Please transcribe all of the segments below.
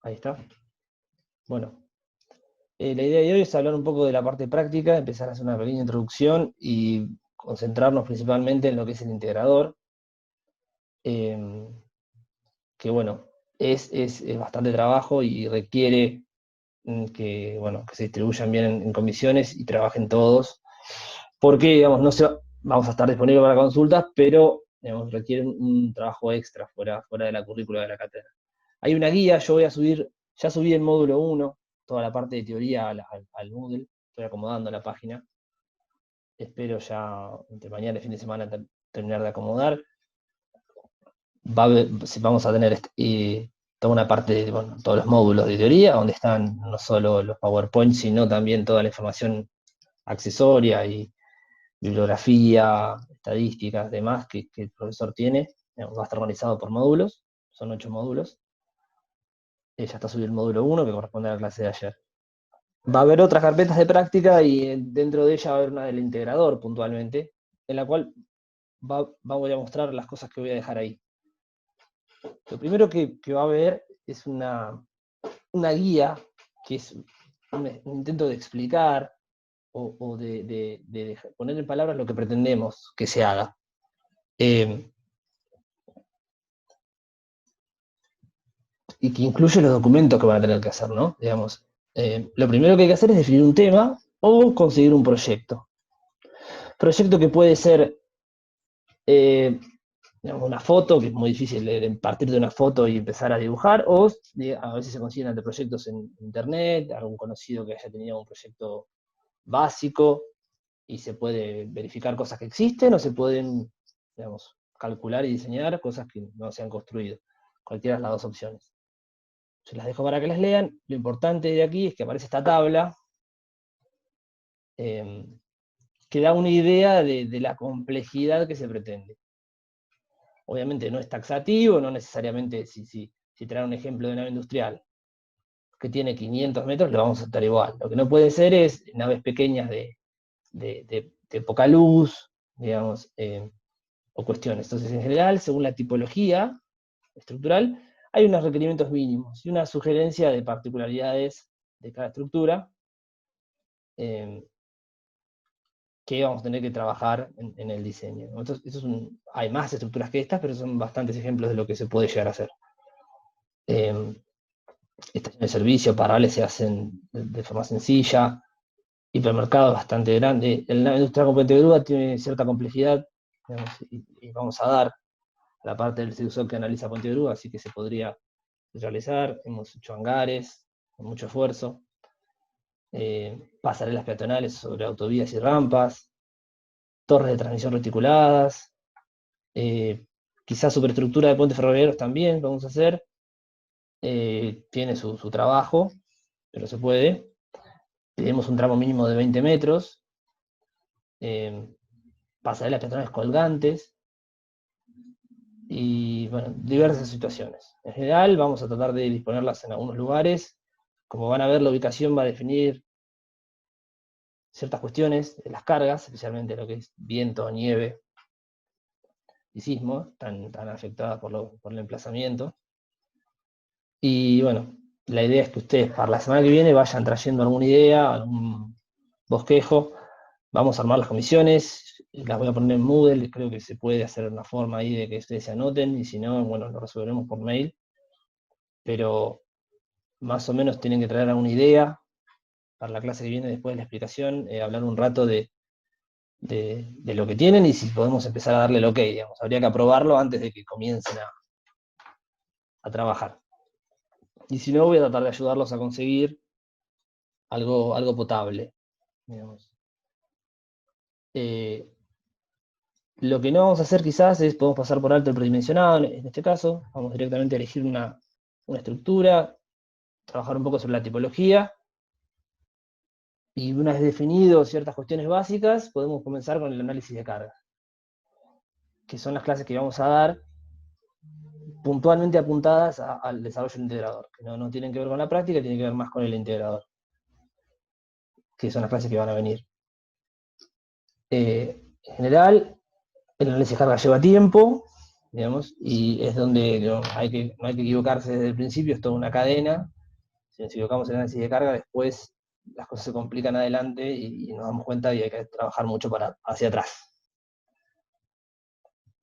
Ahí está. Bueno, la idea de hoy es hablar un poco de la parte práctica, empezar a hacer una pequeña introducción y concentrarnos principalmente en lo que es el integrador, eh, que bueno, es bastante trabajo y requiere que, bueno, que se distribuyan bien en comisiones y trabajen todos, porque, digamos, no se va- vamos a estar disponibles para consultas, pero, digamos, requiere un trabajo extra fuera de la currícula de la cátedra. Hay una guía, yo voy a subir, ya subí el módulo 1, toda la parte de teoría al Moodle, estoy acomodando la página, espero ya entre mañana y fin de semana terminar de acomodar. Vamos a tener toda una parte de, bueno, todos los módulos de teoría, donde están no solo los PowerPoint, sino también toda la información accesoria y bibliografía, estadísticas, demás que el profesor tiene. Va a estar organizado por módulos, son 8 módulos. Ya está subido el módulo 1 que corresponde a la clase de ayer. Va a haber otras carpetas de práctica y dentro de ella va a haber una del integrador puntualmente, en la cual voy a mostrar las cosas que voy a dejar ahí. Lo primero que va a haber es una guía, que es un intento de explicar o de poner en palabras lo que pretendemos que se haga. Y que incluye los documentos que van a tener que hacer, ¿no? Digamos, lo primero que hay que hacer es definir un tema o conseguir un proyecto. Proyecto que puede ser eh, digamos, una foto, que es muy difícil de partir de una foto y empezar a dibujar, o a veces se consiguen proyectos en internet, algún conocido que haya tenido un proyecto básico y se puede verificar cosas que existen o se pueden, digamos, calcular y diseñar cosas que no se han construido. Cualquiera de las dos opciones. Se las dejo para que las lean. Lo importante de aquí es que aparece esta tabla eh, que da una idea de la complejidad que se pretende. Obviamente no es taxativo, no necesariamente si trae un ejemplo de nave industrial que tiene 500 metros, lo vamos a estar igual. Lo que no puede ser es naves pequeñas de poca luz, digamos, o cuestiones. Entonces, en general, según la tipología estructural, hay unos requerimientos mínimos y una sugerencia de particularidades de cada estructura eh, que vamos a tener que trabajar en el diseño. Entonces, hay más estructuras que estas, pero son bastantes ejemplos de lo que se puede llegar a hacer. Estaciones de servicio, parales se hacen de forma sencilla, hipermercados bastante grande. La industria con puente de grúa tiene cierta complejidad, digamos, y vamos a dar la parte del CIUSOC que analiza puente de grúa, así que se podría realizar. Hemos hecho hangares con mucho esfuerzo, pasarelas peatonales sobre autovías y rampas, torres de transmisión reticuladas, quizás superestructura de puentes ferroviarios también vamos a hacer. Tiene su trabajo, pero se puede. Tenemos un tramo mínimo de 20 metros, pasarelas peatonales colgantes, y bueno, diversas situaciones. En general vamos a tratar de disponerlas en algunos lugares. Como van a ver, la ubicación va a definir ciertas cuestiones de las cargas, especialmente lo que es viento, nieve y sismo, tan afectadas por el emplazamiento. Y bueno, la idea es que ustedes para la semana que viene vayan trayendo alguna idea, algún bosquejo. Vamos a armar las comisiones, las voy a poner en Moodle, creo que se puede hacer una forma ahí de que ustedes se anoten, y si no, bueno, lo resolveremos por mail. Pero más o menos tienen que traer alguna idea para la clase que viene después de la explicación, hablar un rato de lo que tienen y si podemos empezar a darle el ok, digamos. Habría que aprobarlo antes de que comiencen a trabajar. Y si no, voy a tratar de ayudarlos a conseguir algo potable, digamos. Lo que no vamos a hacer quizás es, podemos pasar por alto el predimensionado, en este caso, vamos directamente a elegir una estructura, trabajar un poco sobre la tipología, y una vez definido ciertas cuestiones básicas, podemos comenzar con el análisis de cargas, que son las clases que vamos a dar puntualmente apuntadas al desarrollo del integrador, que no tienen que ver con la práctica, tienen que ver más con el integrador, que son las clases que van a venir. En general, el análisis de carga lleva tiempo, digamos, y es donde no hay que equivocarse desde el principio, es toda una cadena. Si nos equivocamos en el análisis de carga, después las cosas se complican adelante y nos damos cuenta y hay que trabajar mucho hacia atrás.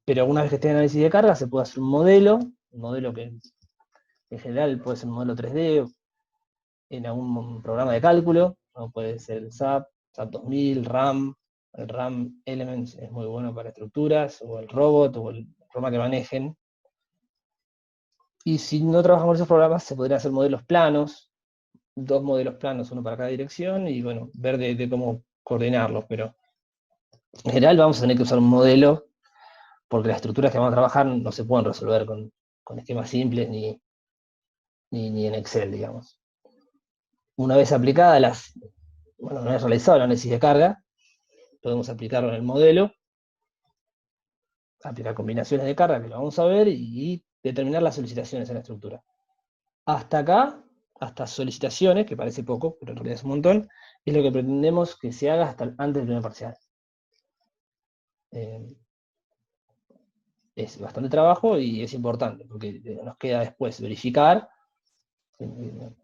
Pero una vez que esté en análisis de carga, se puede hacer un modelo que en general puede ser un modelo 3D en algún programa de cálculo, ¿no? Puede ser el SAP 2000, RAM, el RAM Elements es muy bueno para estructuras, o el Robot, o el programa que manejen. Y si no trabajamos con esos programas, se podrían hacer modelos planos, 2 modelos planos, uno para cada dirección, y bueno, ver de cómo coordinarlos, pero en general vamos a tener que usar un modelo, porque las estructuras que vamos a trabajar no se pueden resolver con esquemas simples ni en Excel, digamos. Una vez aplicadas una vez realizado el análisis de carga, podemos aplicarlo en el modelo, aplicar combinaciones de carga, que lo vamos a ver, y determinar las solicitaciones en la estructura. Hasta acá, hasta solicitaciones, que parece poco, pero en realidad es un montón, es lo que pretendemos que se haga hasta antes del primer parcial. Es bastante trabajo y es importante, porque nos queda después verificar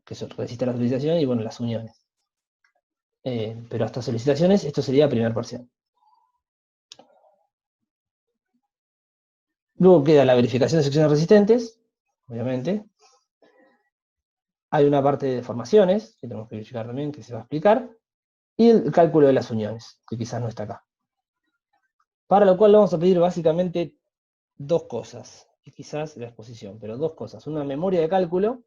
que se resiste la solicitación y bueno, las uniones. Pero hasta solicitaciones, esto sería primer parcial. Luego queda la verificación de secciones resistentes, obviamente. Hay una parte de deformaciones, que tenemos que verificar también, que se va a explicar. Y el cálculo de las uniones, que quizás no está acá. Para lo cual vamos a pedir básicamente 2 cosas, y quizás la exposición, pero 2 cosas. Una memoria de cálculo,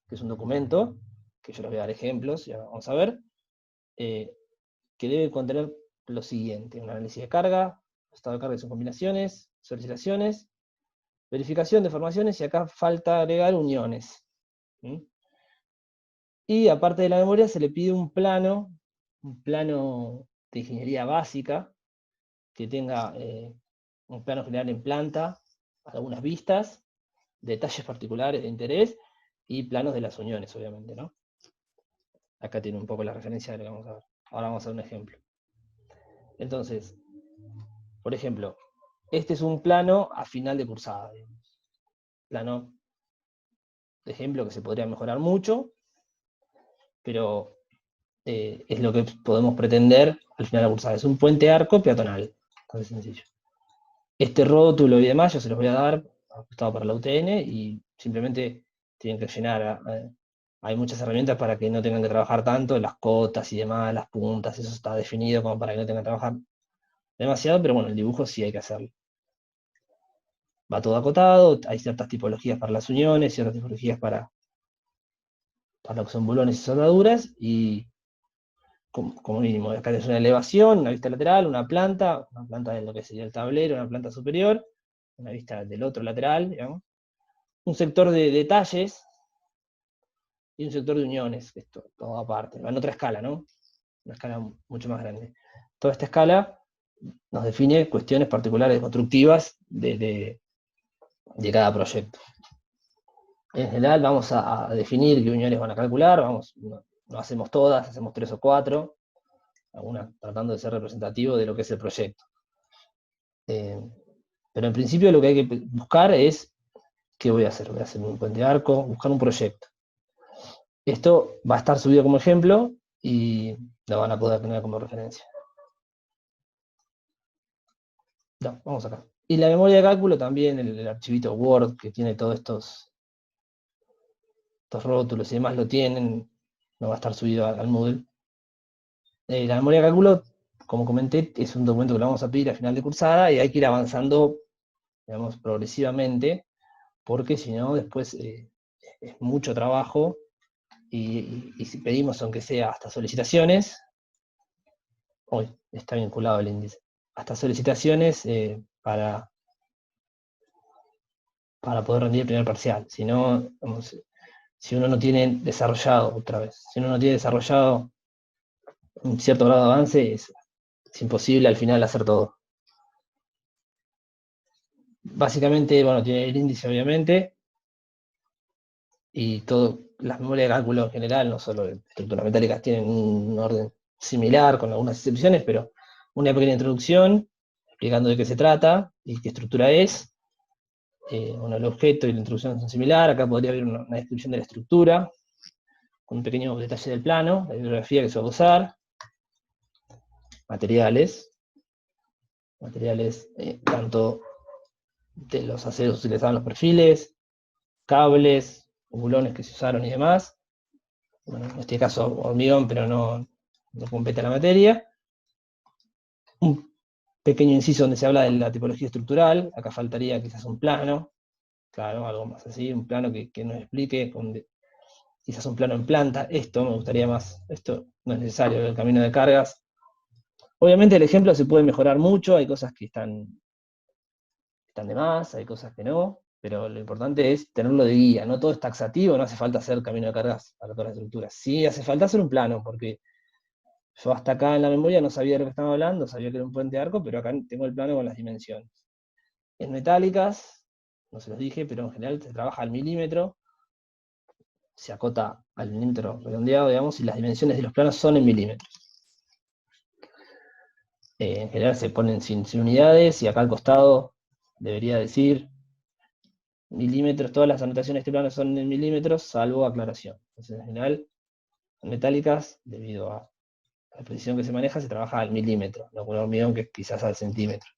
que es un documento, que yo les voy a dar ejemplos, ya vamos a ver, que debe contener lo siguiente: un análisis de carga, estado de carga y sus combinaciones, solicitaciones, verificación de formaciones, y acá falta agregar uniones. ¿Sí? Y aparte de la memoria se le pide un plano de ingeniería básica, que tenga un plano general en planta, algunas vistas, detalles particulares de interés, y planos de las uniones, obviamente, ¿no? Acá tiene un poco la referencia de lo que vamos a ver. Ahora vamos a ver un ejemplo. Entonces, por ejemplo, este es un plano a final de cursada, digamos. Plano de ejemplo que se podría mejorar mucho, pero es lo que podemos pretender al final de la cursada. Es un puente arco peatonal, así sencillo. Este rótulo y demás yo se los voy a dar ajustado para la UTN y simplemente tienen que llenar. Hay muchas herramientas para que no tengan que trabajar tanto, las cotas y demás, las puntas, eso está definido como para que no tengan que trabajar demasiado, pero bueno, el dibujo sí hay que hacerlo. Va todo acotado, hay ciertas tipologías para las uniones, ciertas tipologías para lo que son bulones y soldaduras, y como mínimo, acá es una elevación, una vista lateral, una planta de lo que sería el tablero, una planta superior, una vista del otro lateral, digamos, un sector de detalles y un sector de uniones, que es todo aparte, en otra escala, ¿no? Una escala mucho más grande. Toda esta escala nos define cuestiones particulares constructivas de cada proyecto. En general vamos a definir qué uniones van a calcular, no hacemos todas, hacemos 3 o 4, algunas tratando de ser representativo de lo que es el proyecto. Pero en principio lo que hay que buscar es, ¿qué voy a hacer? Voy a hacer un puente de arco, buscar un proyecto. Esto va a estar subido como ejemplo y lo van a poder tener como referencia. No, vamos acá. Y la memoria de cálculo también, el archivito Word que tiene todos estos rótulos y demás lo tienen, no va a estar subido al Moodle. La memoria de cálculo, como comenté, es un documento que lo vamos a pedir a final de cursada y hay que ir avanzando, digamos, progresivamente, porque si no, después es mucho trabajo y si pedimos, aunque sea hasta solicitaciones, hoy está vinculado el índice, hasta solicitaciones para poder rendir el primer parcial. Si no, si uno no tiene desarrollado, otra vez, si uno no tiene desarrollado un cierto grado de avance, es imposible al final hacer todo. Básicamente, bueno, tiene el índice obviamente, y las memorias de cálculo en general, no solo de estructuras metálicas, tienen un orden similar con algunas excepciones, pero una pequeña introducción explicando de qué se trata y qué estructura es, bueno, el objeto y la introducción son similares. Acá podría haber una descripción de la estructura, con un pequeño detalle del plano, la bibliografía que se va a usar, materiales tanto de los aceros utilizados en los perfiles, cables, bulones que se usaron y demás. Bueno, en este caso hormigón, pero no compete a la materia. Un pequeño inciso donde se habla de la tipología estructural. Acá faltaría quizás un plano, claro, algo más así, un plano que nos explique, quizás un plano en planta. Esto me gustaría más, esto no es necesario, el camino de cargas. Obviamente el ejemplo se puede mejorar mucho, hay cosas que están de más, hay cosas que no, pero lo importante es tenerlo de guía. No todo es taxativo, no hace falta hacer camino de cargas para todas las estructuras. Sí hace falta hacer un plano, porque yo hasta acá en la memoria no sabía de lo que estaba hablando, sabía que era un puente de arco, pero acá tengo el plano con las dimensiones. En metálicas, no se los dije, pero en general se trabaja al milímetro, se acota al milímetro redondeado, digamos, y las dimensiones de los planos son en milímetros. En general se ponen sin unidades, y acá al costado debería decir milímetros, todas las anotaciones de este plano son en milímetros, salvo aclaración. Entonces, en general, en metálicas, debido a la precisión que se maneja, se trabaja al milímetro, no con un hormigón que quizás al centímetro.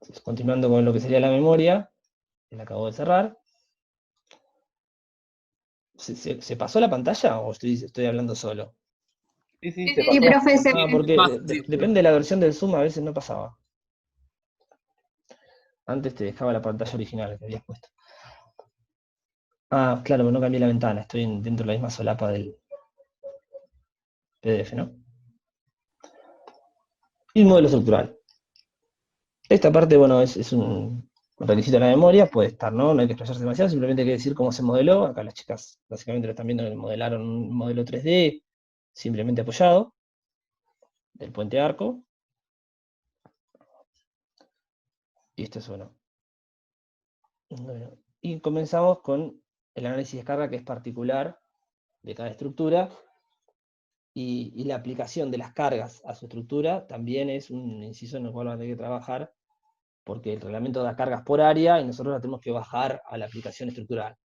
Entonces, continuando con lo que sería la memoria, que la acabo de cerrar. ¿Se pasó la pantalla o estoy hablando solo? Sí, Sí, se sí, pasó. profe, Porque Sí, depende de la versión del Zoom, a veces no pasaba. Antes te dejaba la pantalla original que habías puesto. Ah, claro, pero no cambié la ventana, estoy dentro de la misma solapa del PDF, ¿no? Y el modelo estructural. Esta parte, bueno, es un requisito de la memoria, puede estar, ¿no? No hay que explayarse demasiado, simplemente hay que decir cómo se modeló. Acá las chicas básicamente lo están viendo que modelaron un modelo 3D simplemente apoyado del puente arco. Y esto es bueno. Y comenzamos con el análisis de carga, que es particular de cada estructura, y la aplicación de las cargas a su estructura también es un inciso en el cual van a tener que trabajar, porque el reglamento da cargas por área y nosotros la tenemos que bajar a la aplicación estructural.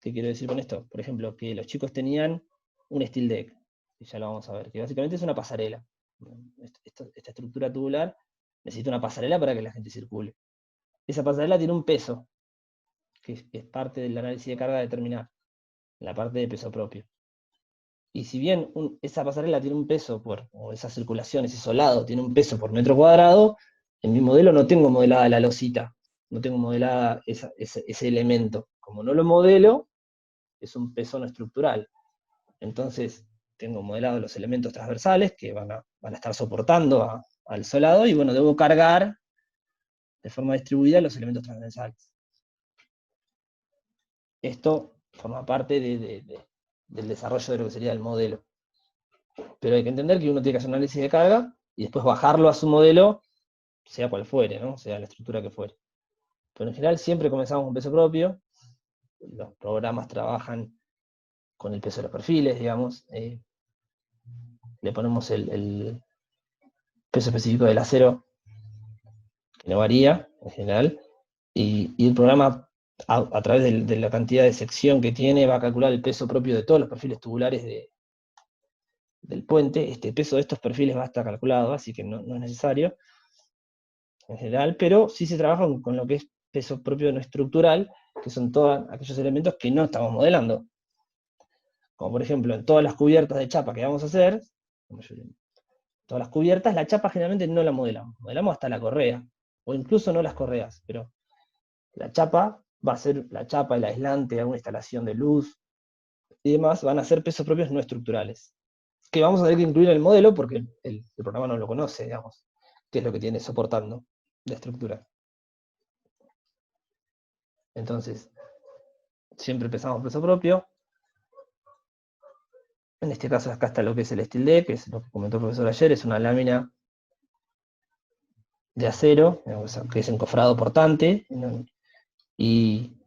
¿Qué quiero decir con esto? Por ejemplo, que los chicos tenían un steel deck, que ya lo vamos a ver, que básicamente es una pasarela. Esta estructura tubular necesita una pasarela para que la gente circule. Esa pasarela tiene un peso, que es parte del análisis de carga a determinar, la parte de peso propio. Y si bien esa pasarela tiene un peso o esa circulación, ese solado tiene un peso por metro cuadrado, en mi modelo no tengo modelada la losita, no tengo modelada ese elemento. Como no lo modelo, es un peso no estructural. Entonces, tengo modelados los elementos transversales que van a estar soportando al solado, y bueno, debo cargar de forma distribuida los elementos transversales. Esto forma parte del desarrollo de lo que sería el modelo. Pero hay que entender que uno tiene que hacer un análisis de carga y después bajarlo a su modelo, sea cual fuere, ¿no? Sea la estructura que fuere. Pero en general siempre comenzamos con peso propio. Los programas trabajan con el peso de los perfiles, digamos. Le ponemos el peso específico del acero, que no varía en general, y el programa, a través de la cantidad de sección que tiene, va a calcular el peso propio de todos los perfiles tubulares del puente. Este peso de estos perfiles va a estar calculado, así que no es necesario en general, pero sí se trabaja con lo que es peso propio no estructural, que son todos aquellos elementos que no estamos modelando. Como por ejemplo, en todas las cubiertas de chapa que vamos a hacer, todas las cubiertas, la chapa generalmente no la modelamos hasta la correa, o incluso no las correas, pero la chapa va a ser la chapa, el aislante, alguna instalación de luz y demás, van a ser pesos propios no estructurales, que vamos a tener que incluir en el modelo porque el programa no lo conoce, digamos, qué es lo que tiene soportando la estructura. Entonces, siempre empezamos por peso propio. En este caso acá está lo que es el steel deck, que es lo que comentó el profesor ayer, es una lámina de acero, que es encofrado portante, y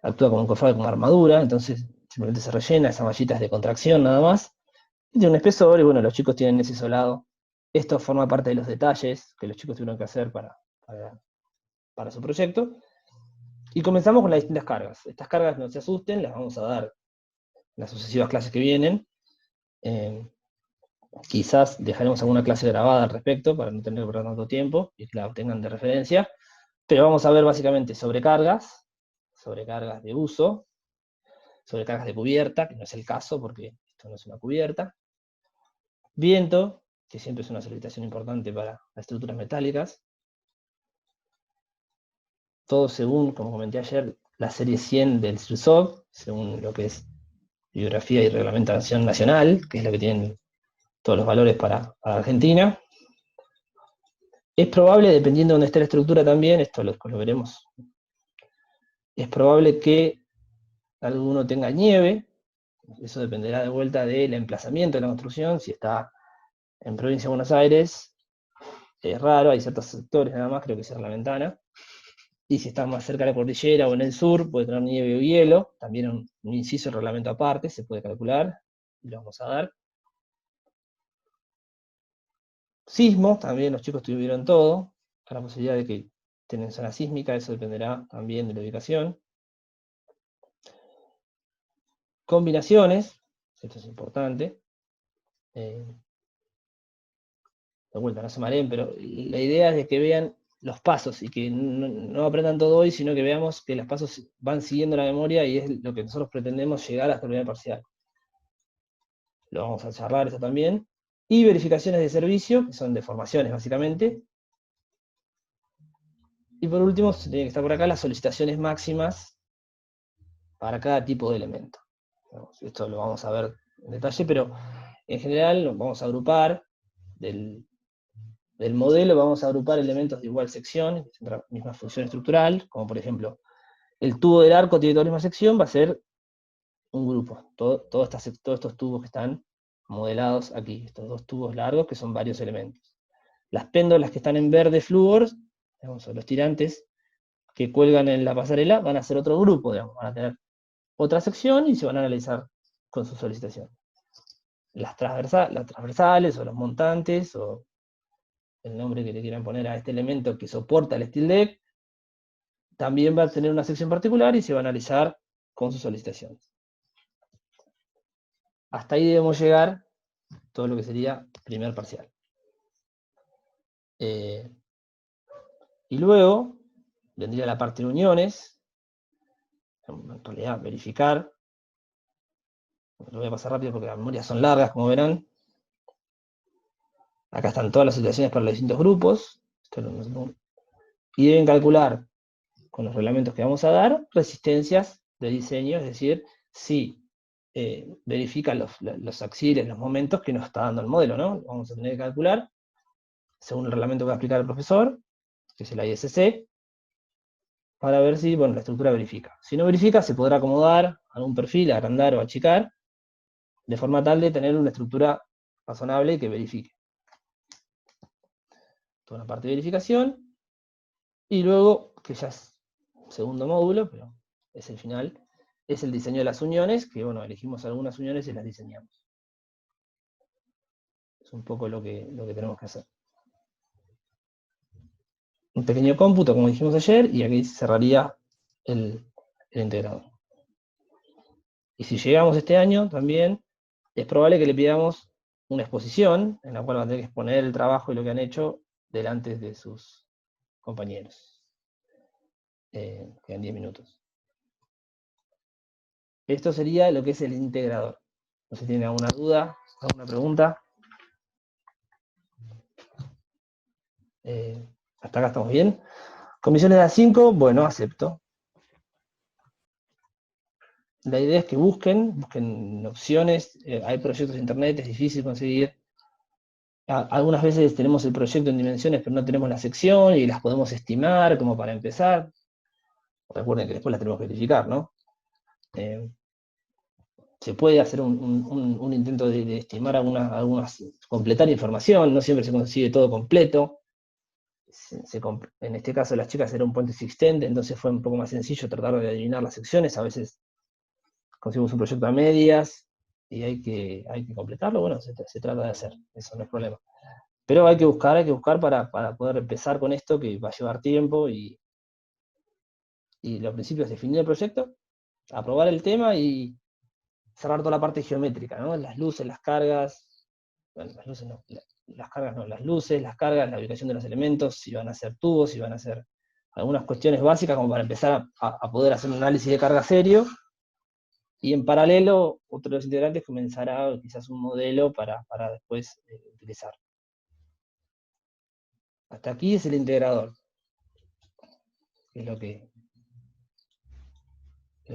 actúa como encofrado como armadura, entonces simplemente se rellena, esa mallita es de contracción nada más, y tiene un espesor, y bueno, los chicos tienen ese solado. Esto forma parte de los detalles que los chicos tuvieron que hacer para para su proyecto. Y comenzamos con las distintas cargas. Estas cargas, no se asusten, las vamos a dar en las sucesivas clases que vienen. Quizás dejaremos alguna clase grabada al respecto para no tener que perder tanto tiempo y que la obtengan de referencia. Pero vamos a ver básicamente sobrecargas de uso, sobrecargas de cubierta, que no es el caso porque esto no es una cubierta. Viento, que siempre es una solicitación importante para las estructuras metálicas. Todo según, como comenté ayer, la serie 100 del CIRSOC, según lo que es bibliografía y reglamentación nacional, que es lo que tienen todos los valores para Argentina. Es probable, dependiendo de dónde esté la estructura también, esto después lo veremos, es probable que alguno tenga nieve, eso dependerá de vuelta del emplazamiento de la construcción. Si está en provincia de Buenos Aires, es raro, hay ciertos sectores nada más, creo que cierra la ventana. Y si está más cerca de la cordillera o en el sur, puede tener nieve o hielo, también un inciso de reglamento aparte, se puede calcular, y lo vamos a dar. Sismos, también los chicos tuvieron todo, con la posibilidad de que tienen zona sísmica, eso dependerá también de la ubicación. Combinaciones, esto es importante. De vuelta, no se mareen, pero la idea es de que vean los pasos y que no aprendan todo hoy, sino que veamos que los pasos van siguiendo la memoria y es lo que nosotros pretendemos llegar hasta el primer parcial. Lo vamos a charlar esto también. Y verificaciones de servicio, que son deformaciones básicamente. Y por último, tiene que estar por acá las solicitaciones máximas para cada tipo de elemento. Esto lo vamos a ver en detalle, pero en general nos vamos a agrupar del modelo, vamos a agrupar elementos de igual sección, misma función estructural, como por ejemplo, el tubo del arco tiene toda la misma sección, va a ser un grupo. Todos estos tubos que están modelados aquí, estos dos tubos largos que son varios elementos. Las péndolas que están en verde flúor, digamos, los tirantes que cuelgan en la pasarela, van a ser otro grupo, digamos, van a tener otra sección y se van a analizar con su solicitación. Las transversales o los montantes, o el nombre que le quieran poner a este elemento que soporta el steel deck, también va a tener una sección particular y se va a analizar con sus solicitaciones. Hasta ahí debemos llegar todo lo que sería primer parcial. Y luego vendría la parte de uniones, en realidad verificar. Lo voy a pasar rápido porque las memorias son largas, como verán. Acá están todas las situaciones para los distintos grupos. Y deben calcular, con los reglamentos que vamos a dar, resistencias de diseño, es decir, si verifican los auxilios, los momentos que nos está dando el modelo, ¿no? Vamos a tener que calcular, según el reglamento que va a explicar el profesor, que es el ISC, para ver si, bueno, la estructura verifica. Si no verifica, se podrá acomodar algún perfil, agrandar o achicar, de forma tal de tener una estructura razonable que verifique. Toda una parte de verificación, y luego, que ya es segundo módulo, pero es el final, es el diseño de las uniones, que bueno, elegimos algunas uniones y las diseñamos. Es un poco lo que tenemos que hacer. Un pequeño cómputo, como dijimos ayer, y aquí cerraría el integrador. Y si llegamos este año, también es probable que le pidamos una exposición, en la cual van a tener que exponer el trabajo y lo que han hecho delante de sus compañeros. Quedan 10 minutos. Esto sería lo que es el integrador. No sé si tienen alguna duda, alguna pregunta. Hasta acá estamos bien. Comisiones de A5, bueno, acepto. La idea es que busquen opciones. Hay proyectos de internet, es difícil conseguir. Algunas veces tenemos el proyecto en dimensiones, pero no tenemos la sección y las podemos estimar como para empezar. Recuerden que después las tenemos que verificar, ¿no? Se puede hacer un intento de estimar algunas, completar información, no siempre se consigue todo completo. En este caso las chicas era un puente existente, entonces fue un poco más sencillo tratar de adivinar las secciones. A veces conseguimos un proyecto a medias y hay que completarlo. Bueno, se trata de hacer, eso no es problema. Pero hay que buscar para poder empezar con esto, que va a llevar tiempo, y lo principio es definir el proyecto, aprobar el tema y cerrar toda la parte geométrica, ¿no? Las luces, las cargas, bueno, las luces no, las cargas no, las luces, las cargas, la ubicación de los elementos, si van a ser tubos, si van a ser algunas cuestiones básicas como para empezar a poder hacer un análisis de carga serio, y en paralelo otro de los integrantes comenzará quizás un modelo para después utilizar. Hasta aquí es el integrador, que es lo que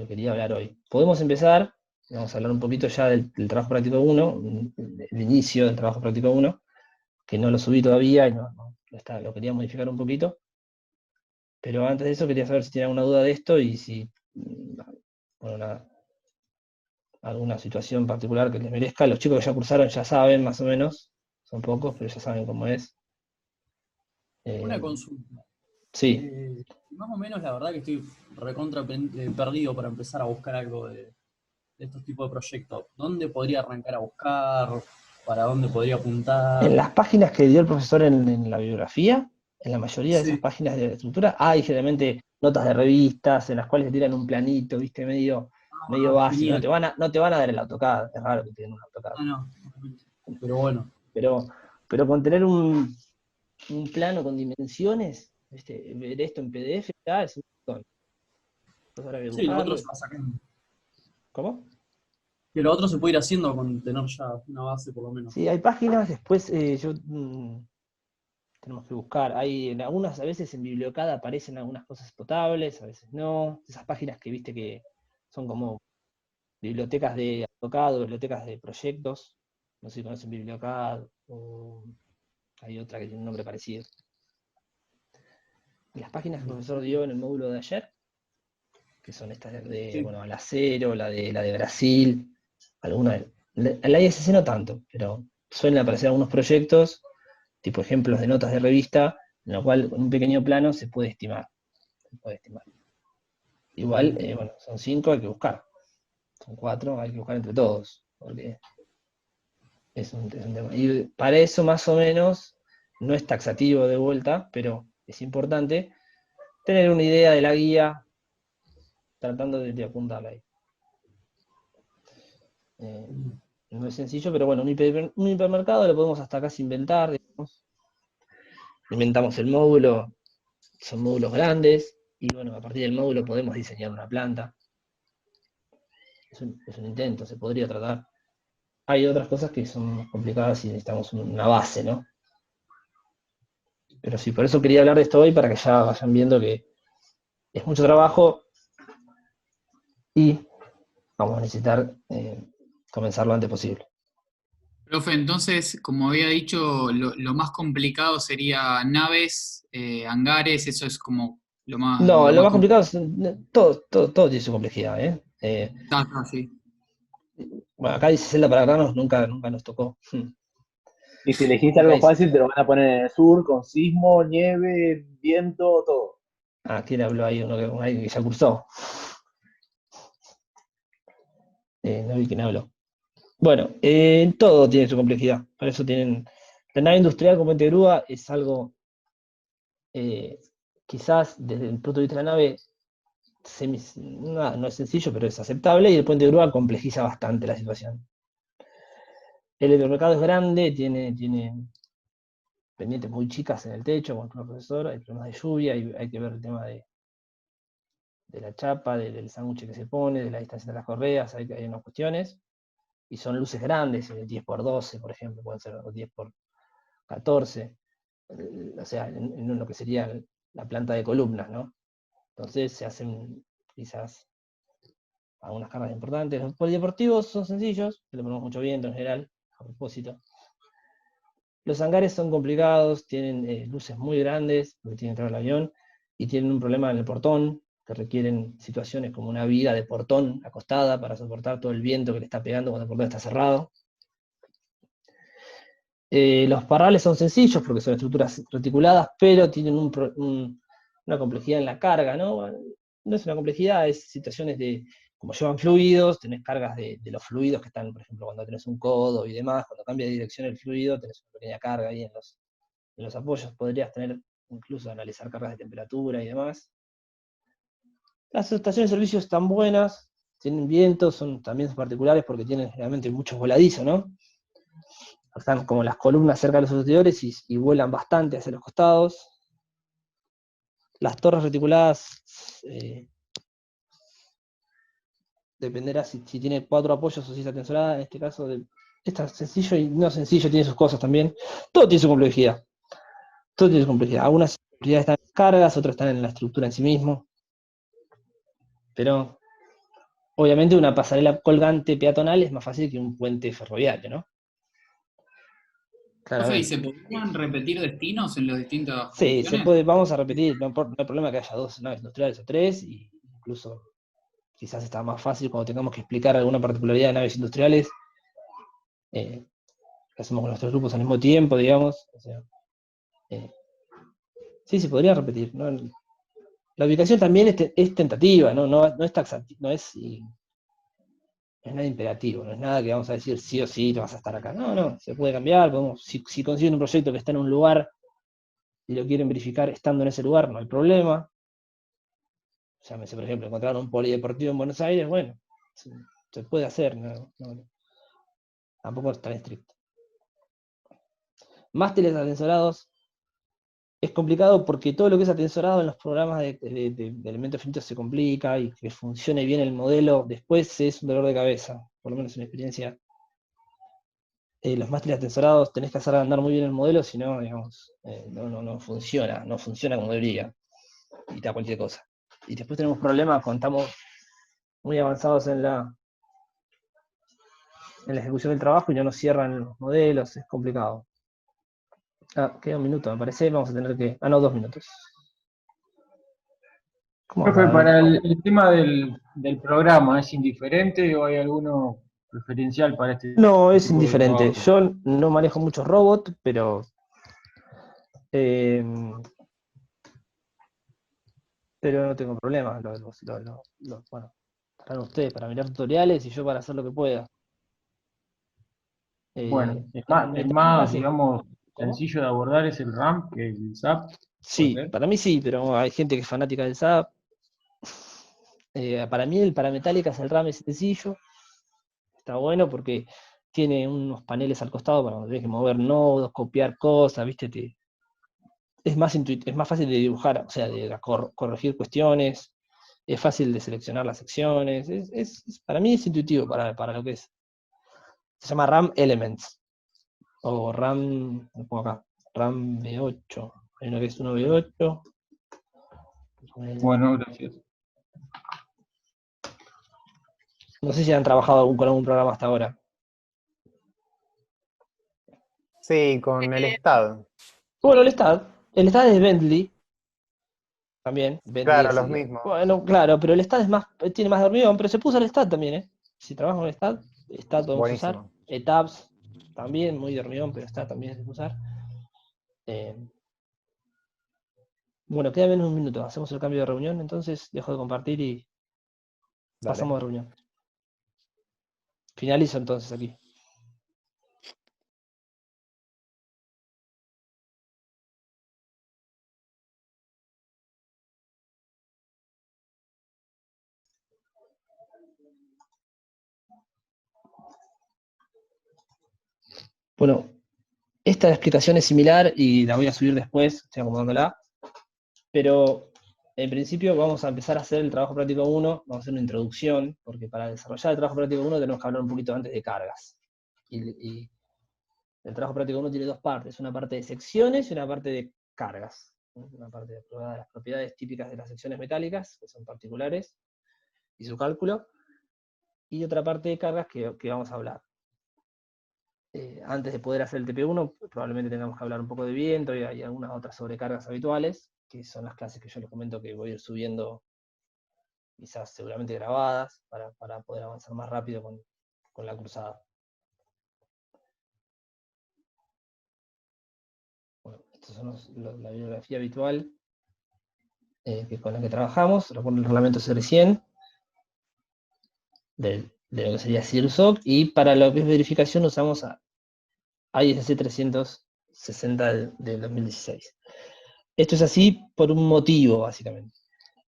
quería hablar hoy. Podemos empezar, vamos a hablar un poquito ya del trabajo práctico 1, el inicio del trabajo práctico 1, que no lo subí todavía y lo quería modificar un poquito. Pero antes de eso quería saber si tienen alguna duda de esto y si, bueno, alguna situación particular que les merezca. Los chicos que ya cursaron ya saben más o menos, son pocos, pero ya saben cómo es. Una consulta. Sí. Más o menos la verdad que estoy recontra perdido para empezar a buscar algo de estos tipos de proyectos. ¿Dónde podría arrancar a buscar? ¿Para dónde podría apuntar? En las páginas que dio el profesor en la bibliografía, en la mayoría de esas Sí. páginas de estructura, hay generalmente notas de revistas en las cuales te tiran un planito, viste, medio básico. Genial. No te van a dar el AutoCAD, es raro que te den un AutoCAD. Ah, no. Pero bueno. Pero con tener un plano con dimensiones, ¿viste? Ver esto en PDF ya es un montón. Entonces habrá que Sí, lo otro dibujarlo. se va sacando. ¿Cómo? Que lo otro se puede ir haciendo con tener ya una base por lo menos. Sí, hay páginas, después tenemos que buscar. Hay en algunas, a veces en Bibliocada aparecen algunas cosas potables, a veces no. Esas páginas que viste que son como bibliotecas de AutoCAD o bibliotecas de proyectos. No sé si conocen Bibliocad o hay otra que tiene un nombre parecido. Las páginas que el profesor dio en el módulo de ayer, que son estas Sí. bueno, al acero, la de Brasil, alguna. La ISC no tanto, pero suelen aparecer algunos proyectos, tipo ejemplos de notas de revista, en lo cual con un pequeño plano se puede estimar. Igual, bueno, son 5, hay que buscar. Son 4, hay que buscar entre todos, porque es un tema. Y para eso, más o menos, no es taxativo de vuelta, pero es importante tener una idea de la guía, tratando de apuntarla ahí. No es sencillo, pero bueno, un hipermercado lo podemos hasta casi inventar, digamos. Inventamos el módulo, son módulos grandes, y bueno, a partir del módulo podemos diseñar una planta. Es un intento, se podría tratar. Hay otras cosas que son más complicadas y necesitamos una base, ¿no? Pero sí, por eso quería hablar de esto hoy, para que ya vayan viendo que es mucho trabajo y vamos a necesitar comenzar lo antes posible. Profe, entonces, como había dicho, lo más complicado sería naves, hangares, eso es como No, lo lo más más complicado complicado. es, todo tiene su complejidad, ¿eh? Sí. Bueno, acá dice celda para granos, nunca nos tocó. Y si elegiste Acá algo dice, fácil, te lo van a poner en el sur, con sismo, nieve, viento, todo. ¿quién habló ahí? Alguien que ya cursó. No vi quién habló. Bueno, todo tiene su complejidad. Por eso la nave industrial con puente de grúa es algo, quizás desde el punto de vista de la nave, no es sencillo, pero es aceptable, y el puente de grúa complejiza bastante la situación. El hipermercado es grande, tiene pendientes muy chicas en el techo, como el profesor, hay problemas de lluvia, hay que ver el tema de la chapa, del sándwich que se pone, de la distancia de las correas, hay unas cuestiones, y son luces grandes, 10x12, por ejemplo, pueden ser 10x14, o sea, en lo que sería la planta de columnas, ¿no? Entonces se hacen quizás algunas cargas importantes. Los polideportivos son sencillos, le ponemos mucho viento en general, a propósito. Los hangares son complicados, tienen luces muy grandes, porque tiene que entrar el avión, y tienen un problema en el portón, que requieren situaciones como una viga de portón acostada para soportar todo el viento que le está pegando cuando el portón está cerrado. Los parrales son sencillos porque son estructuras reticuladas, pero tienen una complejidad en la carga, ¿no? No es una complejidad, es situaciones como llevan fluidos, tenés cargas de los fluidos que están, por ejemplo, cuando tenés un codo y demás, cuando cambia de dirección el fluido, tenés una pequeña carga ahí en los apoyos, podrías tener incluso analizar cargas de temperatura y demás. Las estaciones de servicio están buenas, tienen viento, también son particulares porque tienen generalmente muchos voladizos, ¿no? Están como las columnas cerca de los exteriores y vuelan bastante hacia los costados. Las torres reticuladas, dependerá si tiene 4 apoyos o si es atensorada, en este caso, esta es sencillo y no sencillo, tiene sus cosas también. Todo tiene su complejidad. Todo tiene su complejidad. Algunas complejidades están en las cargas, otras están en la estructura en sí mismo. Pero, obviamente, una pasarela colgante peatonal es más fácil que un puente ferroviario, ¿no? Profe, ¿y Claramente. se podrían repetir destinos en las distintas Sí, se condiciones? puede, vamos a repetir, no hay problema que haya 2 naves industriales o 3, y incluso quizás está más fácil cuando tengamos que explicar alguna particularidad de naves industriales, que hacemos con nuestros grupos al mismo tiempo, digamos. O sea, sí, se podría repetir, ¿no? La ubicación también es tentativa, ¿no? No es taxativa, no es nada imperativo, no es nada que vamos a decir sí o sí te vas a estar acá. No, se puede cambiar, si consiguen un proyecto que está en un lugar y lo quieren verificar estando en ese lugar, no hay problema. Llámese, por ejemplo, encontrar un polideportivo en Buenos Aires, bueno, se puede hacer, tampoco es tan estricto. Mástiles atensorados es complicado porque todo lo que es atensorado en los programas de elementos finitos se complica, y que funcione bien el modelo después es un dolor de cabeza, por lo menos en experiencia. Los mástiles atensorados tenés que hacer andar muy bien el modelo, si no, digamos, no funciona como debería, y te da cualquier cosa. Y después tenemos problemas cuando estamos muy avanzados en la ejecución del trabajo y no nos cierran los modelos, es complicado. Queda un minuto, me parece, vamos a tener que... no, 2 minutos. ¿Cómo Profe, anda? para el tema del programa, ¿es indiferente o hay alguno preferencial para este No, es tipo de indiferente. trabajo? Yo no manejo muchos robots, eh, pero no tengo problemas. Bueno, estarán ustedes para mirar tutoriales y yo para hacer lo que pueda. Bueno, En es teoría, más, sí. digamos, ¿Cómo? sencillo de abordar es el RAM que el SAP, ¿puede Sí, ser? para mí sí, pero hay gente que es fanática del SAP. Para mí el Parametálicas, el RAM es sencillo, está bueno porque tiene unos paneles al costado para cuando tenés que mover nodos, copiar cosas, ¿viste? Es más fácil de dibujar, o sea, de corregir cuestiones, es fácil de seleccionar las secciones, para mí es intuitivo para lo que es. Se llama RAM Elements, o RAM, lo pongo acá, RAM V8, hay uno que es 1V8. Bueno, gracias. No sé si han trabajado con algún programa hasta ahora. Sí, con el Estado. Bueno, el STAD es Bentley, también, Bentley Claro, es, los mismos. bueno, claro, pero el STAD tiene más de hormigón, pero se puso el STAD también, ¿eh? Si trabajas con el STAD podemos usar. Buenísimo. ETABS, también, muy de hormigón, pero STAD también se puede usar. Eh, bueno, queda menos de un minuto, hacemos el cambio de reunión, entonces dejo de compartir y Dale. pasamos de reunión. Finalizo entonces aquí. Bueno, esta explicación es similar y la voy a subir después, estoy acomodándola, pero en principio vamos a empezar a hacer el trabajo práctico 1, vamos a hacer una introducción, porque para desarrollar el trabajo práctico 1 tenemos que hablar un poquito antes de cargas. Y el trabajo práctico 1 tiene 2 partes, una parte de secciones y una parte de cargas. Una parte de las propiedades típicas de las secciones metálicas, que son particulares, y su cálculo, y otra parte de cargas que vamos a hablar. Antes de poder hacer el TP1, probablemente tengamos que hablar un poco de viento y hay algunas otras sobrecargas habituales, que son las clases que yo les comento que voy a ir subiendo, quizás seguramente grabadas, para poder avanzar más rápido con la cruzada. Bueno, esta es la bibliografía habitual con la que trabajamos, recuerden el reglamento CR100. de lo que sería CIRSOC, y para lo que es verificación usamos a ISC 360 del 2016. Esto es así por un motivo, básicamente.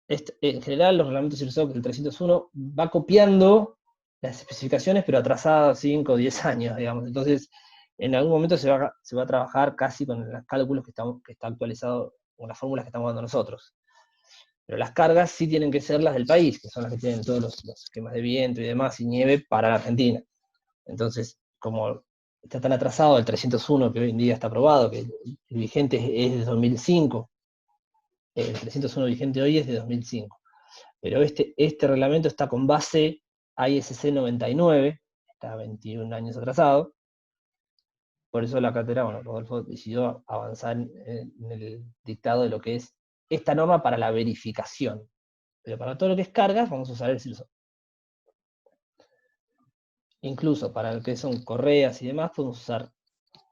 En general, los reglamentos CIRSOC del 301 va copiando las especificaciones, pero atrasadas 5 o 10 años, digamos. Entonces, en algún momento se va a trabajar casi con los cálculos que está actualizado, con las fórmulas que estamos dando nosotros. Pero las cargas sí tienen que ser las del país, que son las que tienen todos los esquemas de viento y demás, y nieve para la Argentina. Entonces, como está tan atrasado el 301, que hoy en día está aprobado, que el vigente es de 2005, el 301 vigente hoy es de 2005, pero este reglamento está con base ISC 99, está 21 años atrasado. Por eso la cátedra, bueno, Rodolfo decidió avanzar en el dictado de lo que es esta norma para la verificación. Pero para todo lo que es cargas, vamos a usar el CIRSOC. Incluso para lo que son correas y demás, podemos usar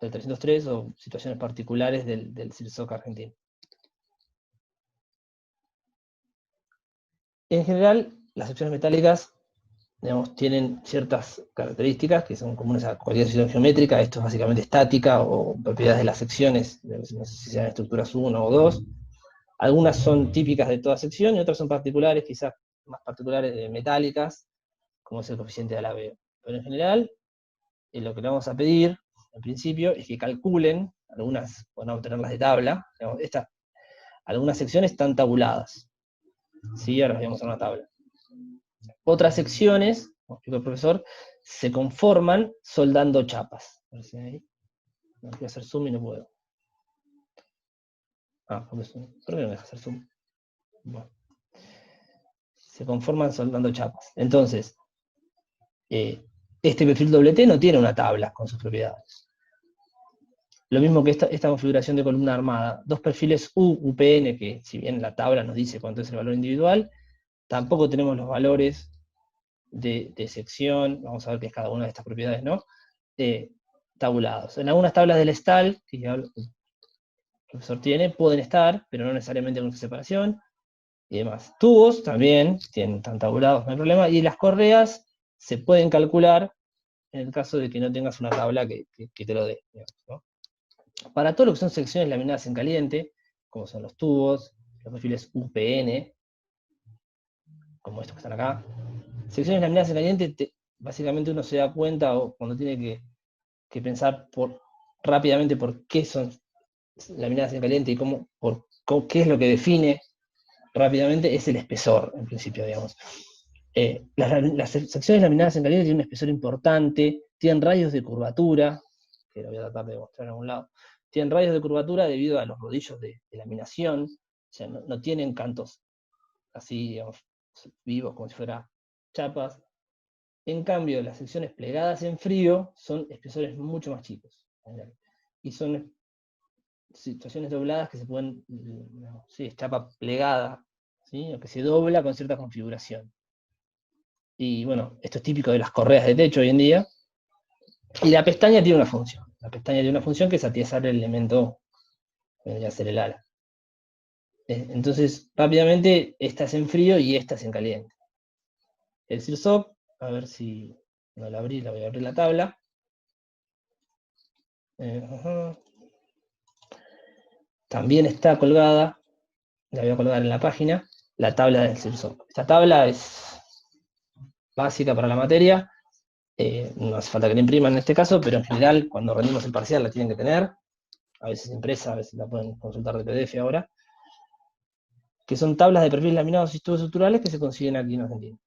el 303 o situaciones particulares del CIRSOC argentino. En general, las secciones metálicas, digamos, tienen ciertas características que son comunes a cualquier sección geométrica. Esto es básicamente estática o propiedades de las secciones, no sé si sean estructuras 1 o 2. Algunas son típicas de toda sección y otras son particulares, quizás más particulares de metálicas, como es el coeficiente de alabeo. Pero en general, lo que le vamos a pedir, en principio, es que calculen, algunas van a obtenerlas de tabla, digamos, algunas secciones están tabuladas. ¿Sí? Ahora vamos a una tabla. Otras secciones, como explicó el profesor, se conforman soldando chapas. A ver si ahí. No quiero hacer zoom y no puedo. ¿Por qué no me deja hacer zoom? Bueno. Se conforman soldando chapas. Entonces, este perfil doble-T no tiene una tabla con sus propiedades. Lo mismo que esta configuración de columna armada. Dos perfiles UPN, que si bien la tabla nos dice cuánto es el valor individual, tampoco tenemos los valores de sección, vamos a ver qué es cada una de estas propiedades, ¿no? Tabulados. En algunas tablas del STAL, que ya el profesor tiene, pueden estar, pero no necesariamente con esta separación, y demás. Tubos también están tabulados, no hay problema, y las correas se pueden calcular en el caso de que no tengas una tabla que te lo dé, digamos, ¿no? Para todo lo que son secciones laminadas en caliente, como son los tubos, los perfiles UPN, como estos que están acá, secciones laminadas en caliente, básicamente uno se da cuenta cuando tiene que pensar rápidamente por qué son laminadas en caliente y qué es lo que define rápidamente, es el espesor, en principio, digamos. Las secciones laminadas en caliente tienen un espesor importante, tienen radios de curvatura, que lo voy a tratar de mostrar en algún lado, tienen radios de curvatura debido a los rodillos de laminación, o sea, no tienen cantos así, digamos, vivos, como si fuera chapas. En cambio, las secciones plegadas en frío son espesores mucho más chicos. Y son situaciones dobladas que se pueden, sí, es chapa plegada, ¿sí? O que se dobla con cierta configuración. Y bueno, esto es típico de las correas de techo hoy en día. Y la pestaña tiene una función. La pestaña tiene una función que es atizar el elemento, que vendría a ser el ala. Entonces, rápidamente, esta es en frío y esta es en caliente. El CIRSOC, a ver si no la abrí, la voy a abrir la tabla. También está colgada, la voy a colgar en la página, la tabla del CIRSOC. Esta tabla es básica para la materia, no hace falta que la impriman en este caso, pero en general, cuando rendimos el parcial la tienen que tener, a veces impresa, a veces la pueden consultar de PDF ahora, que son tablas de perfiles laminados y tubos estructurales que se consiguen aquí en Argentina,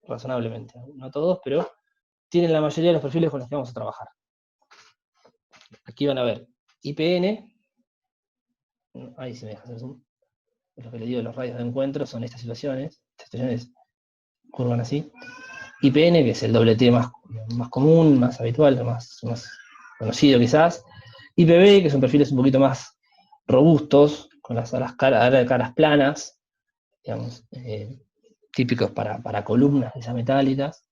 razonablemente. No todos, pero tienen la mayoría de los perfiles con los que vamos a trabajar. Aquí van a ver IPN, ahí se me deja hacer zoom, lo que le digo, los radios de encuentro son estas situaciones curvan así. IPN, que es el doble T más común, más habitual, más conocido quizás. IPB, que son perfiles un poquito más robustos, con las caras planas, digamos, típicos para columnas quizás metálicas.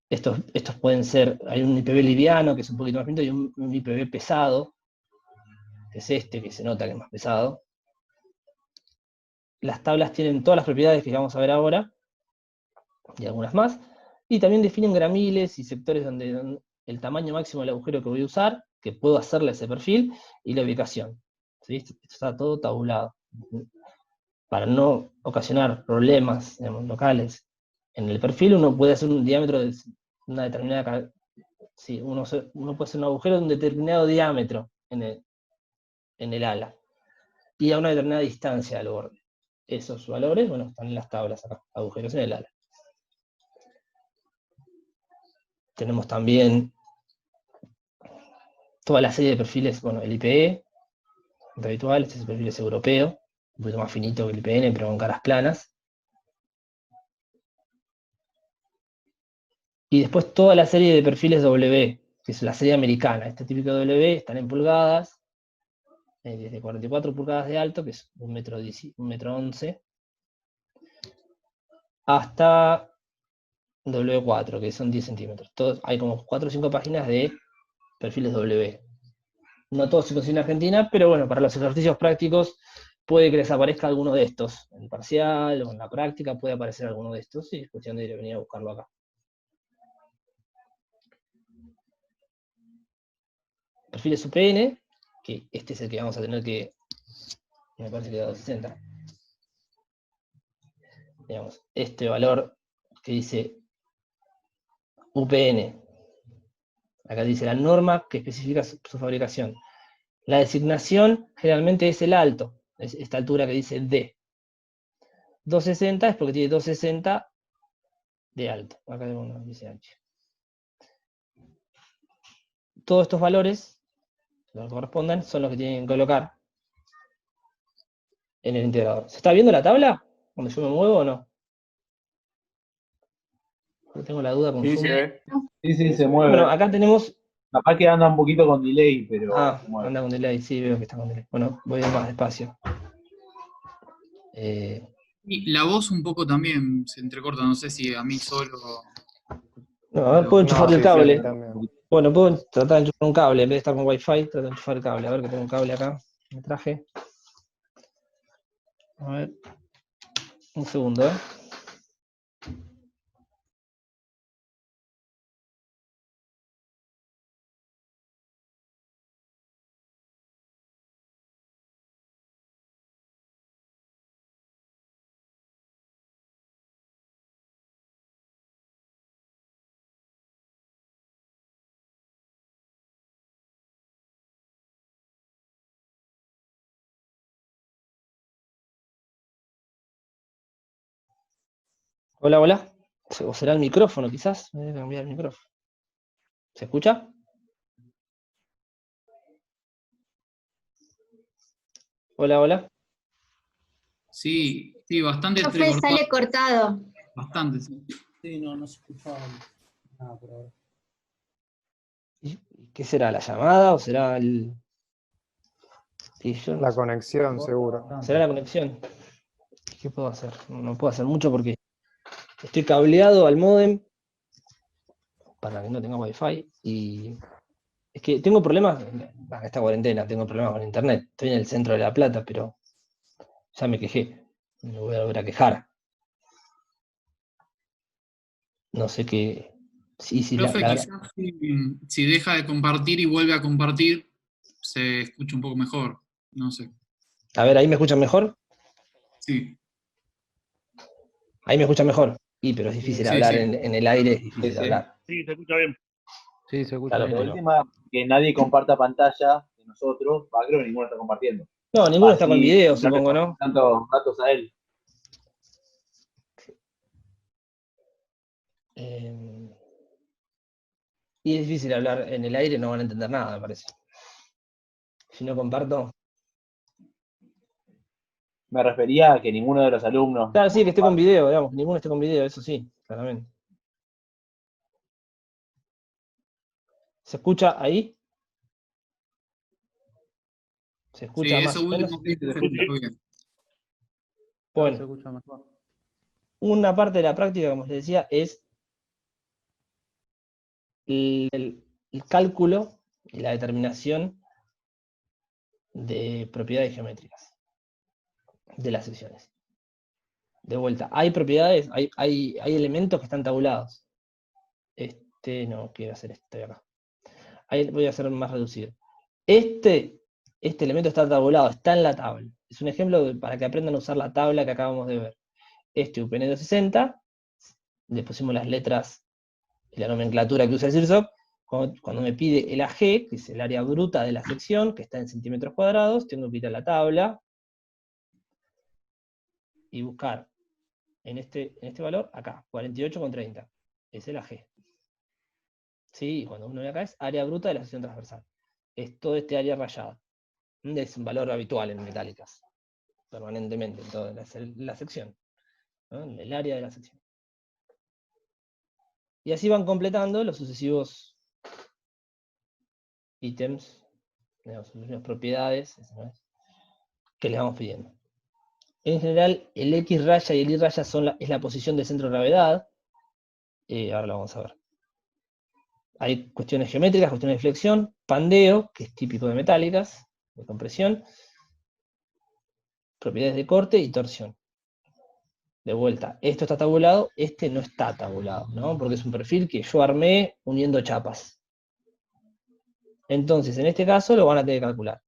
Estos pueden ser, hay un IPB liviano, que es un poquito más finito, y un IPB pesado, que es este, que se nota que es más pesado. Las tablas tienen todas las propiedades que vamos a ver ahora, y algunas más. Y también definen gramiles y sectores donde el tamaño máximo del agujero que voy a usar, que puedo hacerle ese perfil, y la ubicación. ¿Sí? Esto está todo tabulado. Para no ocasionar problemas, digamos, locales en el perfil, uno puede hacer un diámetro de una determinada... Sí, uno puede hacer un agujero de un determinado diámetro en el ala, y a una determinada distancia del borde. Esos valores, bueno, están en las tablas acá, agujeros en el ala. Tenemos también toda la serie de perfiles, bueno, el IPE, el habitual, este perfil es europeo, un poquito más finito que el IPN, pero con caras planas. Y después toda la serie de perfiles W, que es la serie americana. Este típico W están en pulgadas, desde 44 pulgadas de alto, que es 1,11 m, hasta W4, que son 10 centímetros. Hay como 4 o 5 páginas de perfiles W. No todos se consiguen en Argentina, pero bueno, para los ejercicios prácticos puede que les aparezca alguno de estos. En el parcial o en la práctica puede aparecer alguno de estos, y es cuestión de venir a buscarlo acá. Perfiles UPN, que este es el que vamos a tener que, me parece que da 260. Digamos, este valor que dice UPN, acá dice la norma que especifica su fabricación. La designación generalmente es el alto, es esta altura que dice D. 260 es porque tiene 260 de alto. Acá dice H. Todos estos valores, los que correspondan, son los que tienen que colocar en el integrador. ¿Se está viendo la tabla? Cuando yo me muevo o no. Yo tengo la duda con Sí, Zoom. se ve. Sí, se mueve. Bueno, acá tenemos... Capaz que anda un poquito con delay, pero se mueve. Anda con delay, sí, veo que está con delay. Bueno, voy a ir más despacio. Y la voz un poco también se entrecorta, no sé si a mí solo. No, a ver, puedo enchufar No, el sí, sí, a cable. mí también. Bueno, puedo tratar de enchufar un cable, en vez de estar con Wi-Fi, trato de enchufar el cable. A ver que tengo un cable acá, me traje. A ver, un segundo, ¿eh? Hola, hola. O será el micrófono, quizás. Voy a cambiar el micrófono. ¿Se escucha? Hola, hola. Sí, sí, bastante Profe, entrecortado. sale cortado. Bastante, sí. Sí, no se escuchaba nada por ahora. ¿Y qué será? ¿La llamada o será el...? Sí, La conexión, seguro. ¿Será la conexión? ¿Qué puedo hacer? No puedo hacer mucho porque estoy cableado al módem para que no tenga wifi, y es que tengo problemas en esta cuarentena, tengo problemas con internet. Estoy en el centro de La Plata, pero ya me quejé. Me voy a volver a quejar. No sé qué... Sí, Profe, quizás si deja de compartir y vuelve a compartir, se escucha un poco mejor. No sé. A ver, ¿ahí me escuchan mejor? Sí, Ahí me escuchan mejor. Pero es difícil sí, hablar sí. en el aire, es difícil Sí. hablar. Sí, se escucha bien. Sí, se escucha Claro, De bien. pero... última, que nadie comparta pantalla de nosotros, creo que ninguno está compartiendo. No, ninguno está con Así video, no le supongo, ¿no? tantos datos a él. Y es difícil hablar en el aire, no van a entender nada, me parece. Si no comparto... Me refería a que ninguno de los alumnos. Claro, sí, que esté con video, digamos, ninguno esté con video, eso sí, claramente. ¿Se escucha ahí? ¿Se escucha Sí, más eso o menos? último que se escucha bien. Bueno, Se escucha mejor. una parte de la práctica, como les decía, es el cálculo y la determinación de propiedades geométricas de las secciones. De vuelta, hay propiedades, hay elementos que están tabulados. No, quiero hacer esto de acá. Ahí voy a hacer más reducido. Este elemento está tabulado, está en la tabla. Es un ejemplo para que aprendan a usar la tabla que acabamos de ver. UPN 260, le pusimos las letras y la nomenclatura que usa el CIRSOC. Cuando me pide el AG, que es el área bruta de la sección, que está en centímetros cuadrados, tengo que ir a la tabla y buscar en este valor, acá, 48,30. Es el AG. ¿Sí? Cuando uno ve acá es área bruta de la sección transversal. Es todo este área rayada. Es un valor habitual en metálicas, permanentemente, en toda la sección, ¿no? En el área de la sección. Y así van completando los sucesivos ítems, digamos, las propiedades, ¿no?, que les vamos pidiendo. En general, el X raya y el Y raya es la posición del centro de gravedad. Ahora lo vamos a ver. Hay cuestiones geométricas, cuestiones de flexión, pandeo, que es típico de metálicas, de compresión, propiedades de corte y torsión. De vuelta, esto está tabulado, este no está tabulado, ¿no? Porque es un perfil que yo armé uniendo chapas. Entonces, en este caso lo van a tener que calcular.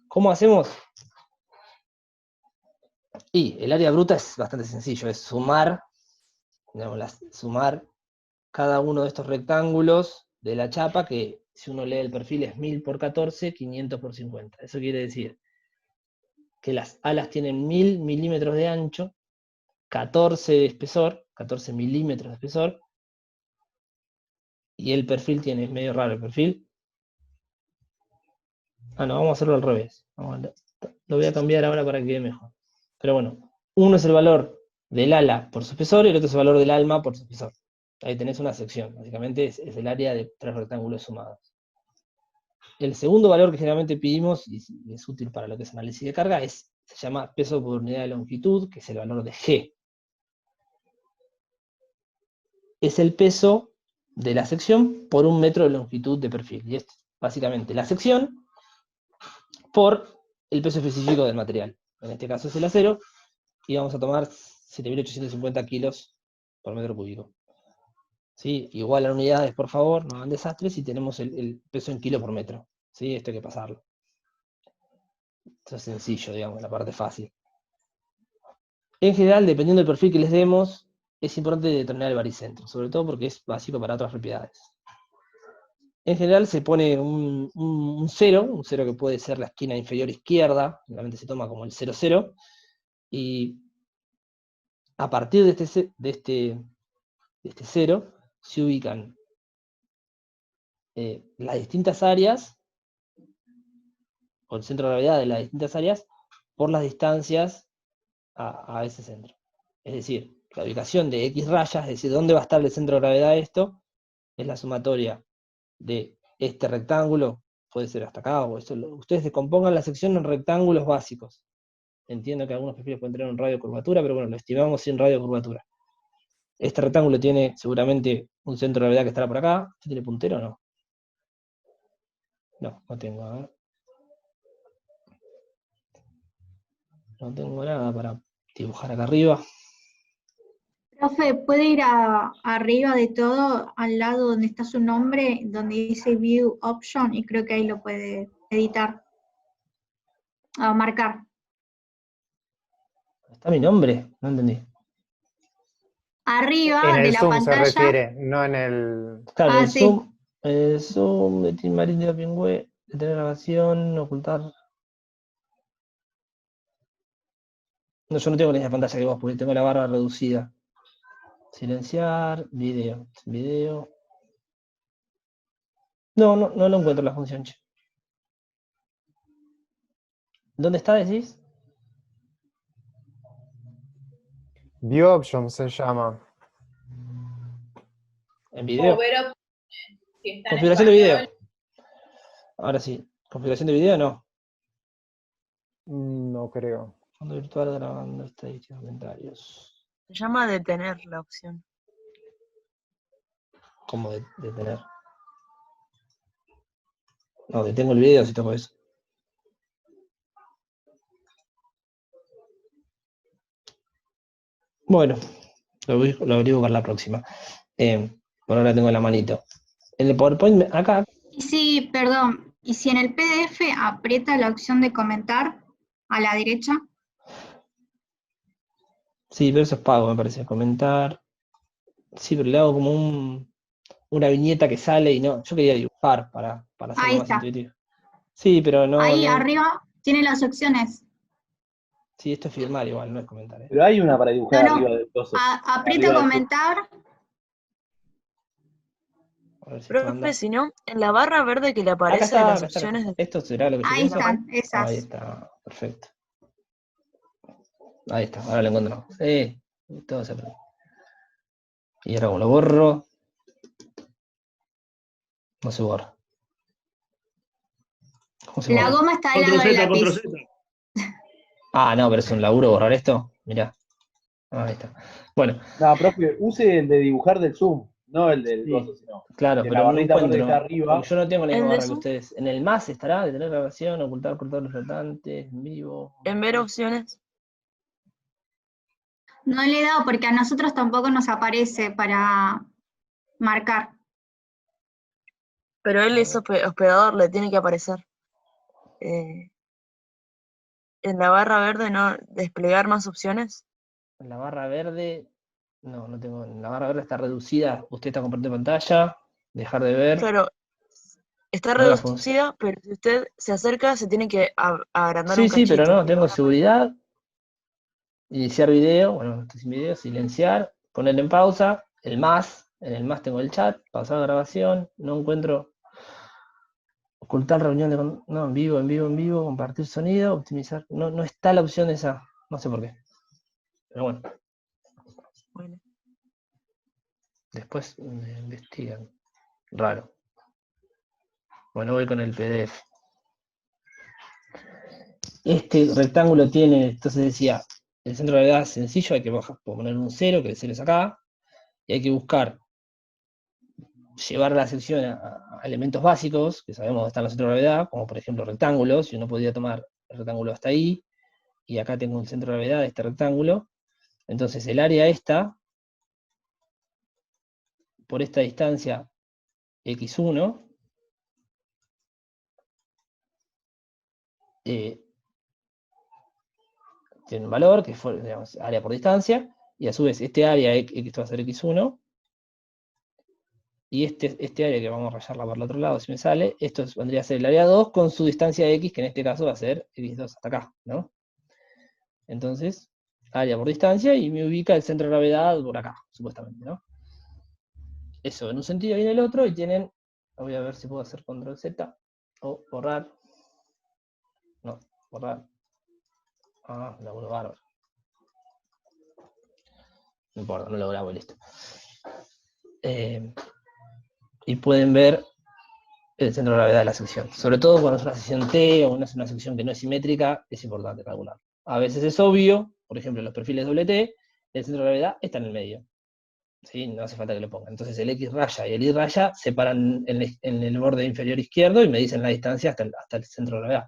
¿Cómo hacemos? Y el área bruta es bastante sencillo, es sumar, digamos, sumar cada uno de estos rectángulos de la chapa, que si uno lee el perfil es 1000 por 14, 500 por 50. Eso quiere decir que las alas tienen 1000 milímetros de ancho, 14 de espesor, 14 milímetros de espesor, y el perfil tiene, es medio raro el perfil. No, vamos a hacerlo al revés. Lo voy a cambiar ahora para que quede mejor. Pero bueno, uno es el valor del ala por su espesor y el otro es el valor del alma por su espesor. Ahí tenés una sección, básicamente es el área de 3 rectángulos sumados. El segundo valor que generalmente pedimos, y es útil para lo que es análisis de carga, se llama peso por unidad de longitud, que es el valor de G. Es el peso de la sección por un metro de longitud de perfil. Y es básicamente la sección por el peso específico del material. En este caso es el acero, y vamos a tomar 7.850 kilos por metro cúbico. ¿Sí? Igual a unidades, por favor, no hagan desastres, y tenemos el peso en kilo por metro. ¿Sí? Esto hay que pasarlo. Esto es sencillo, digamos, la parte fácil. En general, dependiendo del perfil que les demos, es importante determinar el baricentro, sobre todo porque es básico para otras propiedades. En general se pone un 0 que puede ser la esquina inferior izquierda, generalmente se toma como el 0, 0, y a partir de este 0 se ubican las distintas áreas, o el centro de gravedad de las distintas áreas, por las distancias a ese centro. Es decir, la ubicación de X rayas, es decir, dónde va a estar el centro de gravedad de esto, es la sumatoria de este rectángulo, puede ser hasta acá, o esto. Ustedes descompongan la sección en rectángulos básicos. Entiendo que algunos perfiles pueden tener un radio de curvatura, pero bueno, lo estimamos sin radio de curvatura. Este rectángulo tiene seguramente un centro de gravedad que estará por acá. ¿Este tiene puntero o no? No, no tengo, a ver. No tengo nada para dibujar acá arriba. Profe, ¿puede ir arriba de todo, al lado donde está su nombre, donde dice View Option? Y creo que ahí lo puede editar, marcar. ¿Está mi nombre? No entendí. Arriba En de el la Zoom se pantalla. refiere, no en el... Claro, Ah, sí. el Zoom de Team Marín de Pingüe, detener grabación, ocultar. No, yo no tengo la misma pantalla que vos, porque tengo la barra reducida. Silenciar, video. Video. No lo encuentro la función, che. ¿Dónde está, decís? View Option se llama. En video. Pero si está en Configuración de video. español, Ahora sí. Configuración de video, no. No creo. Fondo virtual grabando estadísticas, comentarios. Se llama detener la opción. ¿Cómo detener? No, detengo el video si toco eso. Bueno, lo averiguo para la próxima. Por ahora tengo en la manito. En el PowerPoint, acá, Y sí, perdón, y si en el PDF aprieta la opción de comentar a la derecha, sí, pero eso es pago, me parece. Comentar. Sí, pero le hago como una viñeta que sale y no. Yo quería dibujar para hacerlo ahí más está. intuitivo. Sí, pero Ahí no. arriba tiene las opciones. Sí, esto es firmar igual, no es comentar, ¿eh? Pero hay una para No, dibujar no, arriba del coso. aprieta Arriba del comentar. A ver si esto Profe, anda. si no, en la barra verde que le Acá aparece de está, las acá está, acá opciones está. de ¿Esto será lo que yo Ahí pienso? están, Ahí esas. está, perfecto. Ahí está, ahora lo encontramos. Todo se perdió. Y ahora como lo borro, no se borra. ¿Cómo se La borra? goma está al lado del lápiz. Ah, no, pero es un laburo borrar esto. Mirá. Ahí está. Bueno, No, profe, use el de dibujar del Zoom, no el del sí, coso, sino. claro, De la pero no barrita verde que está encuentro. Porque arriba. yo no tengo la misma el de barra que Zoom, ustedes. En el más estará de tener grabación, ocultar los flotantes, en vivo. en ver opciones, No le he dado porque a nosotros tampoco nos aparece para marcar. pero él es hospedador, le tiene que aparecer. En la barra verde no desplegar más opciones. En la barra verde, no tengo. En la barra verde está reducida. Usted está compartiendo pantalla, dejar de ver, Claro, está no la función. reducida, pero si usted se acerca se tiene que agrandar un Sí, pero cachito. no, tengo seguridad, iniciar video, bueno, estoy sin video, silenciar, poner en pausa, el más, en el más tengo el chat, pasar grabación, no encuentro ocultar reunión de no, en vivo, compartir sonido, optimizar, no está la opción esa, no sé por qué. Pero bueno, Bueno, después investigan. Raro. Bueno, voy con el PDF. Este rectángulo tiene, entonces decía, el centro de gravedad es sencillo, hay que poner un 0, que el 0 es acá, y hay que buscar llevar la sección a elementos básicos, que sabemos dónde están los centros de gravedad, como por ejemplo rectángulos, y uno podría tomar el rectángulo hasta ahí, y acá tengo un centro de gravedad de este rectángulo, entonces el área esta, por esta distancia x1, tiene un valor, que fue, digamos, área por distancia, y a su vez este área, esto va a ser x1, y este área que vamos a rayarla por el otro lado, si me sale, esto vendría a ser el área 2 con su distancia x, que en este caso va a ser x2 hasta acá, ¿no? Entonces, área por distancia, y me ubica el centro de gravedad por acá, supuestamente, ¿no? Eso en un sentido y en el otro, y tienen, voy a ver si puedo hacer control Z, o borrar, no, borrar, laburo bárbaro. No importa, no lo grabo y listo. Y pueden ver el centro de gravedad de la sección. Sobre todo cuando es una sección T o es una sección que no es simétrica, es importante calcular. A veces es obvio, por ejemplo, en los perfiles T, el centro de gravedad está en el medio. ¿Sí? No hace falta que lo pongan. Entonces el X raya y el Y raya separan en el borde inferior izquierdo y me dicen la distancia hasta el centro de gravedad.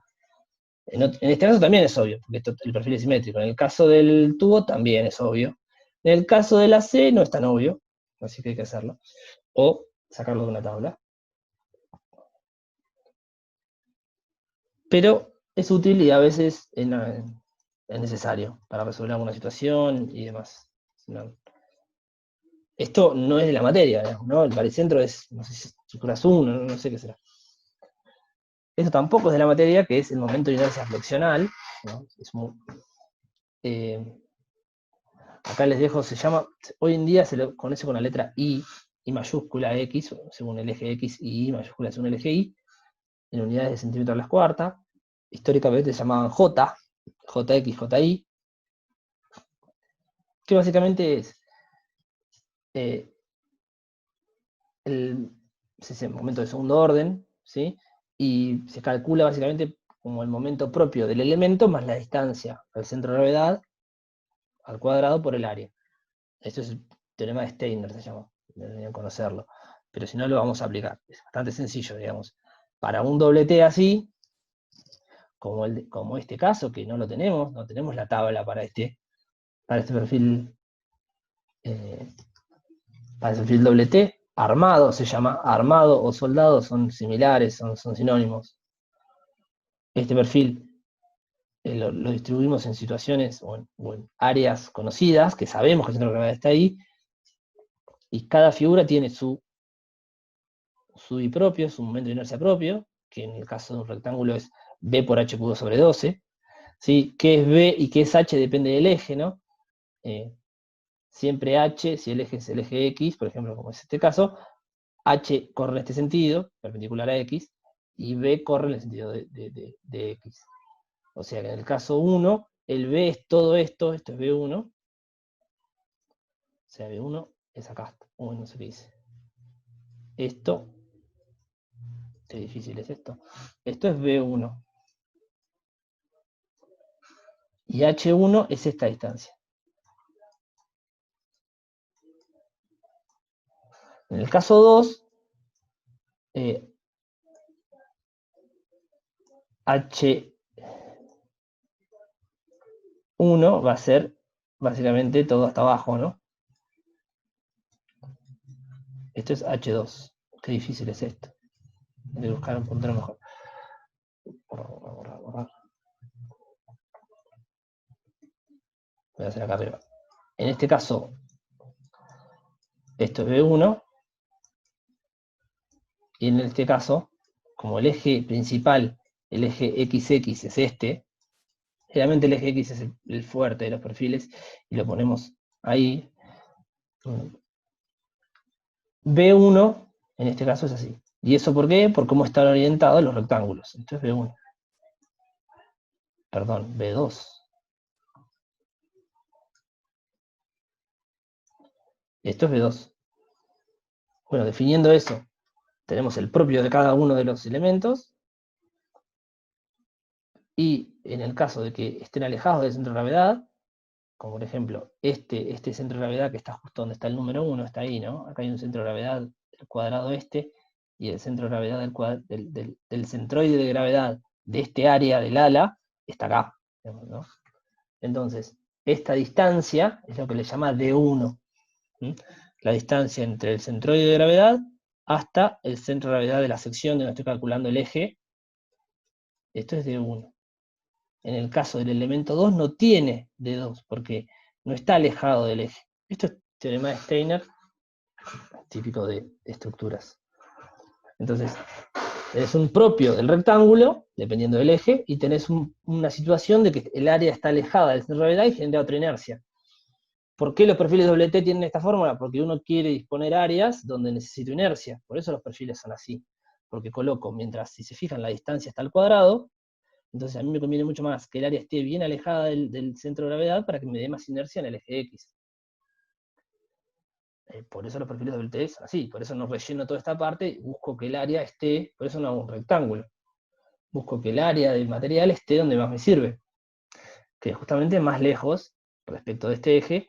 En este caso también es obvio, porque el perfil es simétrico. En el caso del tubo también es obvio. En el caso de la C no es tan obvio, así que hay que hacerlo. O sacarlo de una tabla. Pero es útil y a veces es necesario para resolver alguna situación y demás. Esto no es de la materia, digamos, ¿no? El baricentro es, no sé si es estructuras 1, no sé qué será. Esto tampoco es de la materia, que es el momento de inercia flexional, ¿no? Acá les dejo, se llama, hoy en día se lo conoce con la letra I mayúscula X, según el eje X, y I mayúscula según el eje Y, en unidades de centímetro a la cuarta. Históricamente se llamaban J, JX, JI, que básicamente es el momento de segundo orden, ¿sí? Y se calcula básicamente como el momento propio del elemento más la distancia al centro de gravedad al cuadrado por el área. Esto es el teorema de Steiner, se llama, deberían conocerlo. Pero si no lo vamos a aplicar, es bastante sencillo, digamos. Para un doble T así, como este caso, que no lo tenemos, no tenemos la tabla para este perfil para ese perfil doble T. Armado se llama armado o soldado, son similares, son sinónimos. Este perfil lo distribuimos en situaciones o en áreas conocidas, que sabemos que el centro de gravedad está ahí, y cada figura tiene su I propio, su momento de inercia propio, que en el caso de un rectángulo es B por H cubo sobre 12, ¿sí? ¿Qué es B y qué es H? Depende del eje, ¿no? Siempre H, si el eje es el eje X, por ejemplo, como es este caso, H corre en este sentido, perpendicular a X, y B corre en el sentido de X. O sea que en el caso 1, el B es todo esto es B1, o sea, B1 es acá, no sé qué dice. Esto, qué difícil es esto. Esto es B1. Y H1 es esta distancia. En el caso 2, H1 va a ser básicamente todo hasta abajo, ¿no? Esto es H2. Qué difícil es esto. Voy a buscar un puntero mejor. Borrar. Voy a hacer acá arriba. En este caso, esto es B1. Y en este caso, como el eje principal, el eje XX es este, generalmente el eje X es el fuerte de los perfiles, y lo ponemos ahí. B1, en este caso, es así. ¿Y eso por qué? Por cómo están orientados los rectángulos. Esto es B1. Perdón, B2. Esto es B2. Bueno, definiendo eso, tenemos el propio de cada uno de los elementos, y en el caso de que estén alejados del centro de gravedad, como por ejemplo este centro de gravedad que está justo donde está el número 1, está ahí, ¿no? Acá hay un centro de gravedad, el cuadrado este, y el centro de gravedad del centroide de gravedad de este área del ala está acá, ¿no? Entonces, esta distancia es lo que le llama D1, ¿sí? La distancia entre el centroide de gravedad hasta el centro de gravedad de la sección donde estoy calculando el eje. Esto es D1. En el caso del elemento 2 no tiene D2, porque no está alejado del eje. Esto es teorema de Steiner, típico de estructuras. Entonces, tenés un propio del rectángulo, dependiendo del eje, y tenés una situación de que el área está alejada del centro de gravedad y genera otra inercia. ¿Por qué los perfiles doble T tienen esta fórmula? Porque uno quiere disponer áreas donde necesito inercia. Por eso los perfiles son así. Porque coloco, mientras, si se fijan, la distancia está al cuadrado, entonces a mí me conviene mucho más que el área esté bien alejada del centro de gravedad para que me dé más inercia en el eje X. Por eso los perfiles doble T son así, por eso no relleno toda esta parte y busco que el área esté, por eso no hago un rectángulo. Busco que el área del material esté donde más me sirve, que es justamente más lejos respecto de este eje,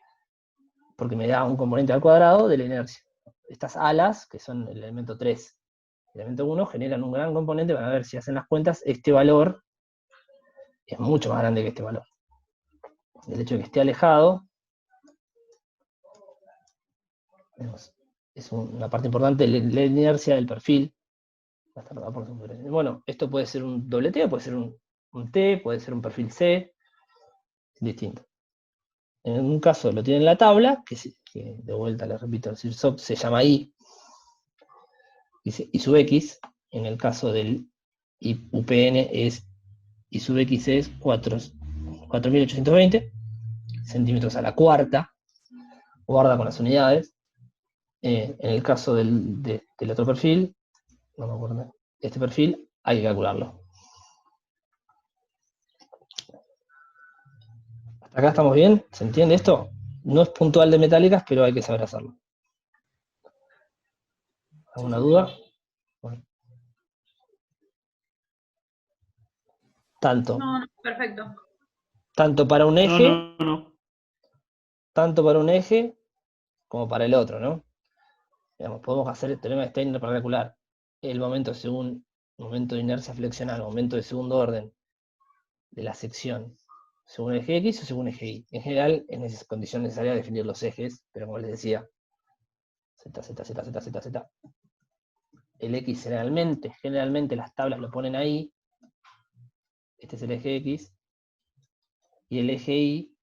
porque me da un componente al cuadrado de la inercia. Estas alas, que son el elemento 3 y el elemento 1, generan un gran componente. Van a ver si hacen las cuentas, este valor es mucho más grande que este valor. El hecho de que esté alejado es una parte importante de la inercia del perfil. Bueno, esto puede ser un doble T, puede ser un T, puede ser un perfil C, es distinto. En un caso lo tiene en la tabla, que de vuelta les repito, el CIRSOP se llama I, y sub X. En el caso del UPN es I sub X es 4.820 centímetros a la cuarta, guarda con las unidades. En el caso del otro perfil, no me acuerdo, este perfil hay que calcularlo. ¿Hasta acá estamos bien? ¿Se entiende esto? No es puntual de metálicas, pero hay que saber hacerlo. ¿Alguna duda? Bueno. Tanto. No, perfecto. Tanto para un eje. No. Tanto para un eje como para el otro, ¿no? Digamos, podemos hacer el teorema de Steiner para calcular el momento según momento de inercia flexional, momento de segundo orden de la sección según el eje X o según el eje Y. En general, es condición necesaria definir los ejes, pero como les decía, Z, Z, Z, Z, Z, Z. El X generalmente las tablas lo ponen ahí. Este es el eje X. Y el eje Y,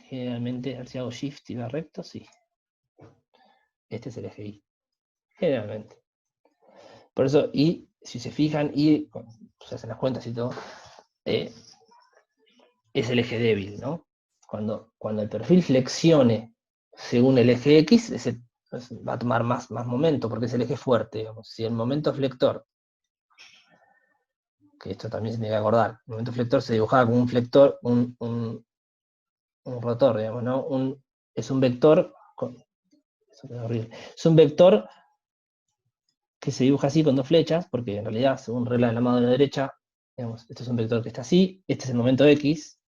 generalmente, a ver si hago Shift y va recto, sí. Este es el eje Y. Generalmente. Por eso, y si se fijan, y se hacen las cuentas y todo, es el eje débil, ¿no? Cuando el perfil flexione según el eje X, va a tomar más momento, porque es el eje fuerte, digamos. Si el momento flector, que esto también se tiene que acordar, el momento flector se dibujaba como un flector, un rotor, digamos, ¿no? Es un vector, eso queda horrible, es un vector que se dibuja así con dos flechas, porque en realidad, según regla de la mano de la derecha, digamos, este es un vector que está así, este es el momento X,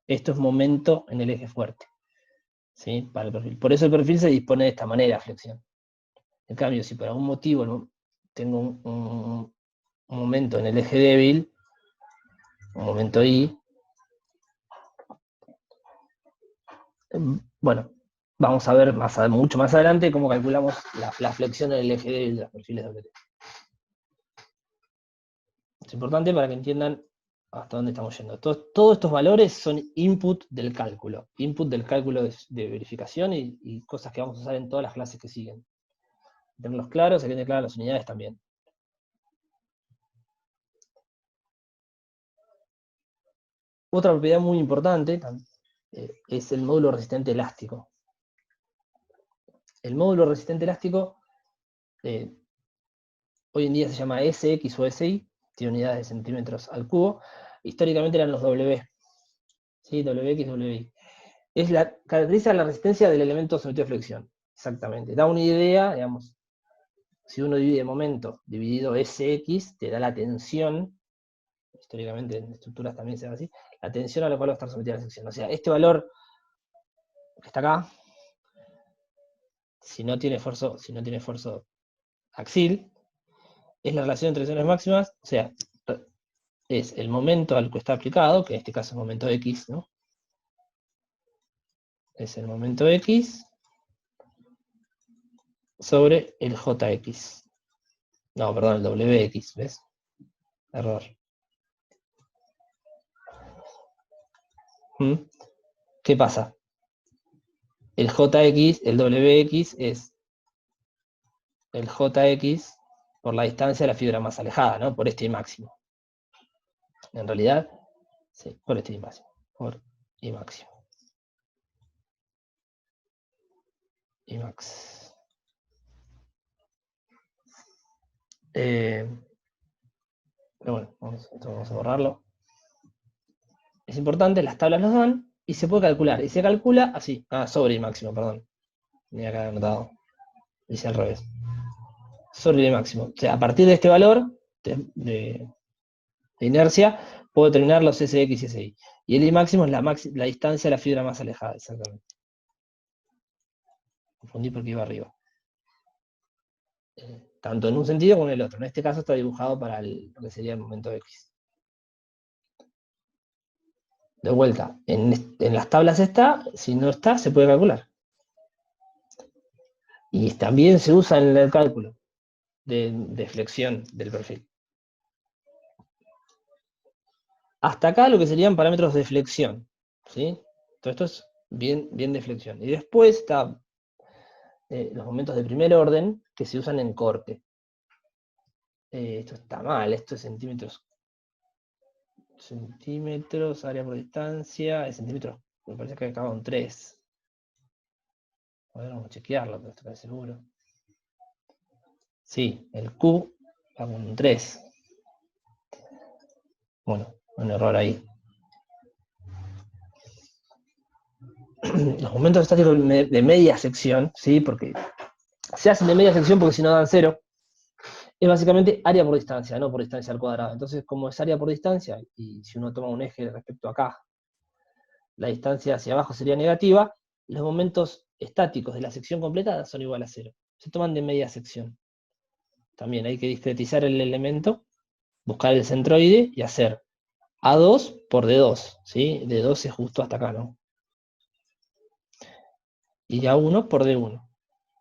esto es momento en el eje fuerte, ¿sí? Para el perfil. Por eso el perfil se dispone de esta manera, flexión. En cambio, si por algún motivo tengo un momento en el eje débil, un momento Y, bueno, vamos a ver mucho más adelante cómo calculamos la flexión en el eje débil de los perfiles WT. Es importante para que entiendan hasta dónde estamos yendo. Todos estos valores son input del cálculo de verificación y cosas que vamos a usar en todas las clases que siguen. Tenerlos claros, hay que tener claras las unidades también. Otra propiedad muy importante es el módulo resistente elástico. El módulo resistente elástico hoy en día se llama SX o SI, tiene unidades de centímetros al cubo. Históricamente eran los W. ¿Sí? WX, WI. Caracteriza la resistencia del elemento sometido a flexión. Exactamente. Da una idea, digamos, si uno divide momento dividido SX, te da la tensión, históricamente en estructuras también se da así, la tensión a la cual va a estar sometida la sección. O sea, este valor que está acá, si no tiene esfuerzo axil, es la relación entre tensiones máximas, o sea, es el momento al que está aplicado, que en este caso es momento X, ¿no? Es el momento X sobre el JX. No, perdón, el WX, ¿ves? Error. ¿Qué pasa? El JX, el WX es el JX por la distancia de la fibra más alejada, ¿no? Por este I máximo. En realidad, sí, por este I máximo. Por I máximo. I max. Pero bueno, esto vamos a borrarlo. Es importante, las tablas nos dan y se puede calcular. Y se calcula así. Sobre I máximo, perdón. Tenía que haber anotado. Dice al revés. Sobre I máximo. O sea, a partir de este valor de inercia, puedo determinar los SX y SI. Y el I máximo es la distancia de la fibra más alejada, exactamente. Confundí porque iba arriba. Tanto en un sentido como en el otro. En este caso está dibujado para lo que sería el momento X. De vuelta, en las tablas está, si no está, se puede calcular. Y también se usa en el cálculo de flexión del perfil. Hasta acá lo que serían parámetros de flexión, ¿sí? Todo esto es bien de flexión. Y después está los momentos de primer orden que se usan en corte. Esto está mal, esto es centímetros, área por distancia, es centímetros, me parece que acaba con 3. A ver, vamos a chequearlo, pero esto parece seguro. Sí, el Q va con 3. Bueno, un error ahí. Los momentos estáticos de media sección, ¿sí? Porque se hacen de media sección porque si no dan 0. Es básicamente área por distancia, no por distancia al cuadrado. Entonces, como es área por distancia, y si uno toma un eje respecto a acá, la distancia hacia abajo sería negativa, los momentos estáticos de la sección completada son igual a 0. Se toman de media sección. También hay que discretizar el elemento, buscar el centroide y hacer A2 por D2, ¿sí? D2 es justo hasta acá, ¿no? Y A1 por D1,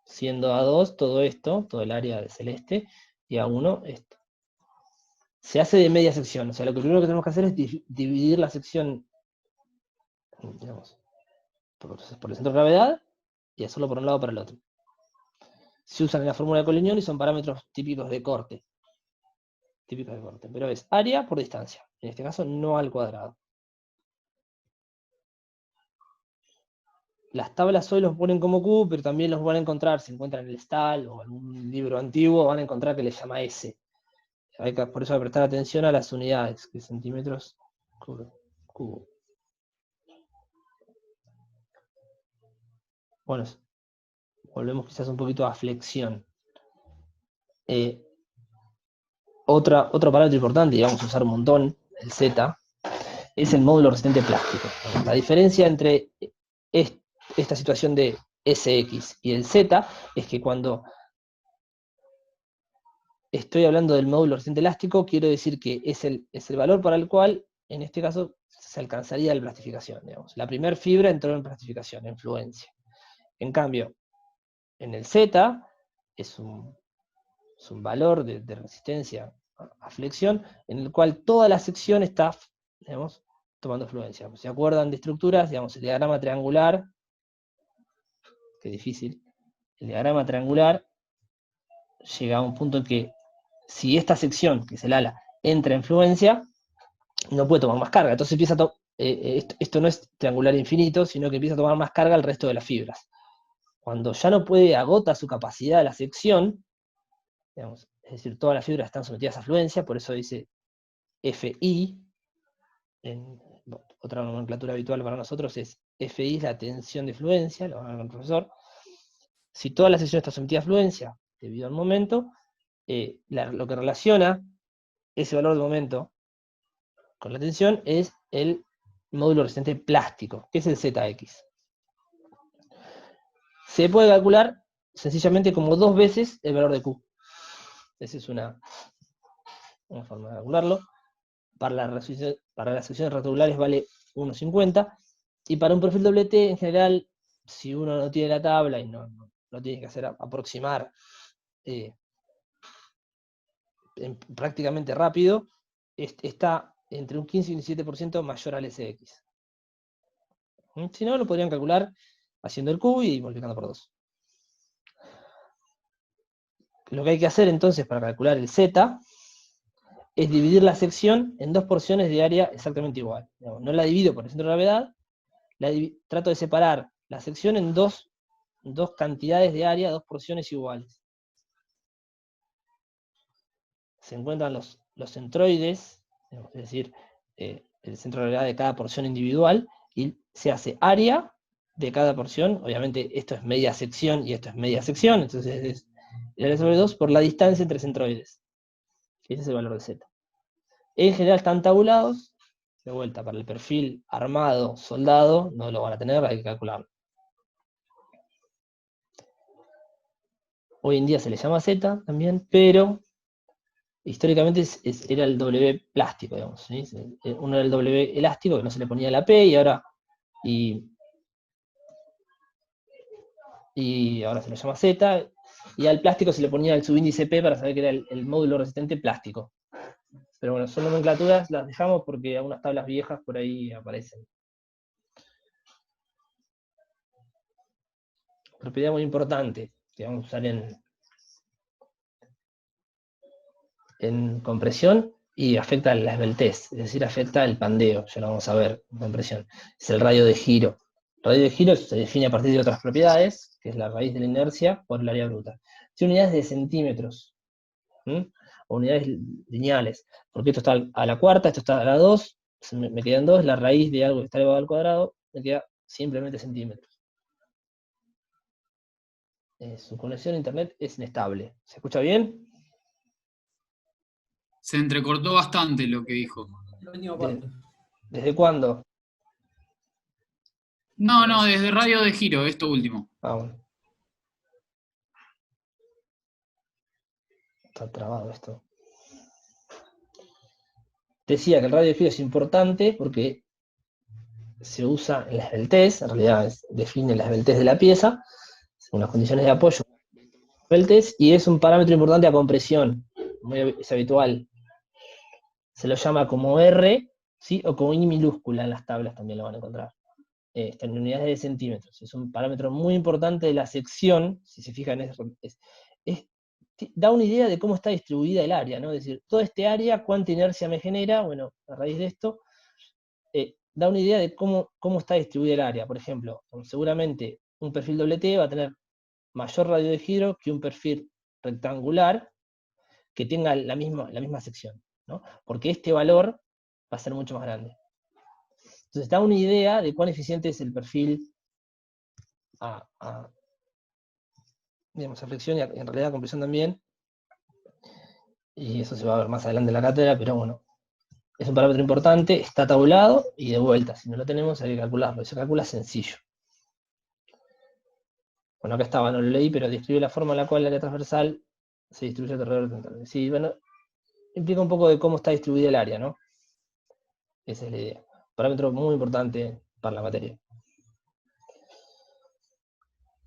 siendo A2 todo esto, todo el área de celeste, y A1 esto. Se hace de media sección, o sea, lo que primero que tenemos que hacer es dividir la sección, digamos, por el centro de gravedad, y hacerlo por un lado para el otro. Se usan en la fórmula de Collignon y son parámetros típicos de corte. Pero es área por distancia. En este caso, no al cuadrado. Las tablas hoy los ponen como Q, pero también los van a encontrar, si encuentran en el STAL o algún libro antiguo, van a encontrar que les llama S. Por eso hay que prestar atención a las unidades, que es centímetros cubo. Bueno, volvemos quizás un poquito a flexión. Otro parámetro importante, y vamos a usar un montón, el Z, es el módulo resistente plástico. La diferencia entre esta situación de SX y el Z es que cuando estoy hablando del módulo resistente elástico, quiero decir que es el valor para el cual, en este caso, se alcanzaría la plastificación. Digamos. La primera fibra entró en plastificación, en fluencia. En cambio, en el Z es un valor de resistencia a flexión en el cual toda la sección está, digamos, tomando fluencia. ¿Se acuerdan de estructuras? Digamos, el diagrama triangular, qué difícil, el diagrama triangular llega a un punto en que si esta sección, que es el ala, entra en fluencia, no puede tomar más carga. Entonces empieza a esto no es triangular infinito, sino que empieza a tomar más carga el resto de las fibras. Cuando ya no puede, agota su capacidad la sección, digamos, es decir, todas las fibras están sometidas a fluencia, por eso dice FI, otra nomenclatura habitual para nosotros es FI es la tensión de fluencia, lo van a ver con el profesor. Si toda la sección está sometida a fluencia, debido al momento, lo que relaciona ese valor de momento con la tensión es el módulo resistente plástico, que es el ZX. Se puede calcular sencillamente como 2 veces el valor de Q. Esa es una forma de calcularlo. Para las secciones rectangulares vale 1,50. Y para un perfil doble T, en general, si uno no tiene la tabla y no tiene que hacer aproximar prácticamente rápido, está entre un 15 y un 17% mayor al SX. Si no, lo podrían calcular haciendo el Q y multiplicando por 2. Lo que hay que hacer entonces para calcular el Z es dividir la sección en 2 porciones de área exactamente igual. No la divido por el centro de gravedad, trato de separar la sección en dos cantidades de área, 2 porciones iguales. Se encuentran los centroides, es decir, el centro de gravedad de cada porción individual, y se hace área de cada porción. Obviamente esto es media sección y esto es media sección, entonces es el área sobre 2 por la distancia entre centroides. Ese es el valor de Z. En general están tabulados. De vuelta, para el perfil armado, soldado, no lo van a tener, hay que calcularlo. Hoy en día se le llama Z también, pero históricamente era el W plástico, digamos. ¿Sí? Uno era el W elástico, que no se le ponía la P, y ahora se le llama Z, y al plástico se le ponía el subíndice P para saber que era el módulo resistente plástico. Pero bueno, son nomenclaturas, las dejamos porque algunas tablas viejas por ahí aparecen. Propiedad muy importante que vamos a usar en compresión y afecta la esbeltez, es decir, afecta el pandeo, ya lo vamos a ver en compresión. Es el radio de giro. El radio de giro se define a partir de otras propiedades, que es la raíz de la inercia por el área bruta. Tiene unidades de centímetros, o unidades lineales, porque esto está a la cuarta, esto está a la 2, me quedan 2, la raíz de algo que está elevado al cuadrado, me queda simplemente centímetros. Su conexión a internet es inestable. ¿Se escucha bien? Se entrecortó bastante lo que dijo. ¿Desde cuándo? No, desde radio de giro, esto último. Ah, bueno. Está trabado esto. Decía que el radio de giro es importante porque se usa en la esbeltez, en realidad define la esbeltez de la pieza, según las condiciones de apoyo, esbeltez, y es un parámetro importante a compresión, es habitual. Se lo llama como R, ¿sí? O como I minúscula, en las tablas también lo van a encontrar. En unidades de centímetros. Es un parámetro muy importante de la sección, si se fijan, da una idea de cómo está distribuida el área, ¿no? Es decir, toda este área, cuánta inercia me genera, bueno, a raíz de esto, da una idea de cómo está distribuida el área. Por ejemplo, seguramente un perfil doble T va a tener mayor radio de giro que un perfil rectangular que tenga la misma sección, ¿no? Porque este valor va a ser mucho más grande. Entonces da una idea de cuán eficiente es el perfil digamos, a flexión y en realidad a compresión también. Y eso se va a ver más adelante en la cátedra, pero bueno, es un parámetro importante, está tabulado y de vuelta, si no lo tenemos hay que calcularlo, se calcula sencillo. Bueno, acá estaba, no lo leí, pero describe la forma en la cual el área transversal se distribuye alrededor del. Sí, bueno, implica un poco de cómo está distribuida el área, ¿no? Esa es la idea. Parámetro muy importante para la materia.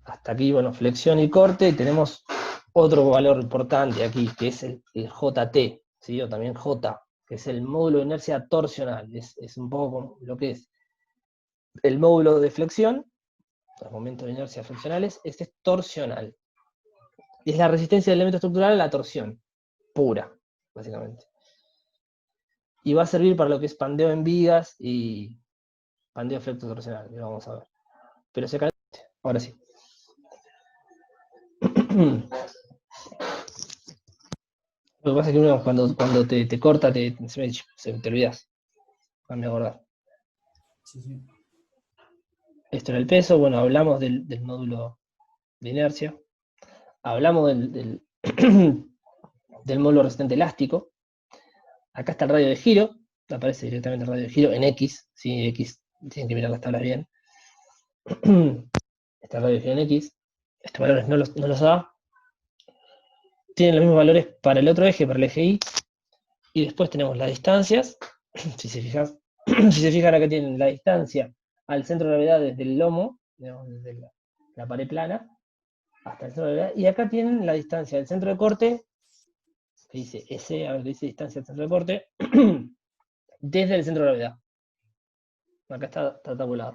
Hasta aquí, bueno, flexión y corte, y tenemos otro valor importante aquí, que es el JT, ¿sí? O también J, que es el módulo de inercia torsional. Es un poco lo que es el módulo de flexión, los momentos de inercia flexionales, este es torsional. Y es la resistencia del elemento estructural a la torsión, pura, básicamente. Y va a servir para lo que es pandeo en vigas y pandeo efecto torsional, que lo vamos a ver. Pero se calcula, ahora sí. Lo que pasa es que uno cuando te corta, se te olvidas. Me acordar. Sí, sí. Esto era el peso, bueno, hablamos del módulo de inercia. Hablamos del módulo resistente elástico. Acá está el radio de giro, aparece directamente el radio de giro en X, ¿sí? X, tienen que mirar las tablas bien. Está el radio de giro en X, estos valores no los da. Tienen los mismos valores para el otro eje, para el eje Y, y después tenemos las distancias. Si se fijan acá tienen la distancia al centro de gravedad desde el lomo, digamos, desde la pared plana, hasta el centro de gravedad, y acá tienen la distancia del centro de corte, que dice S, a ver, dice distancia del centro de corte, desde el centro de gravedad. Acá está tabulado.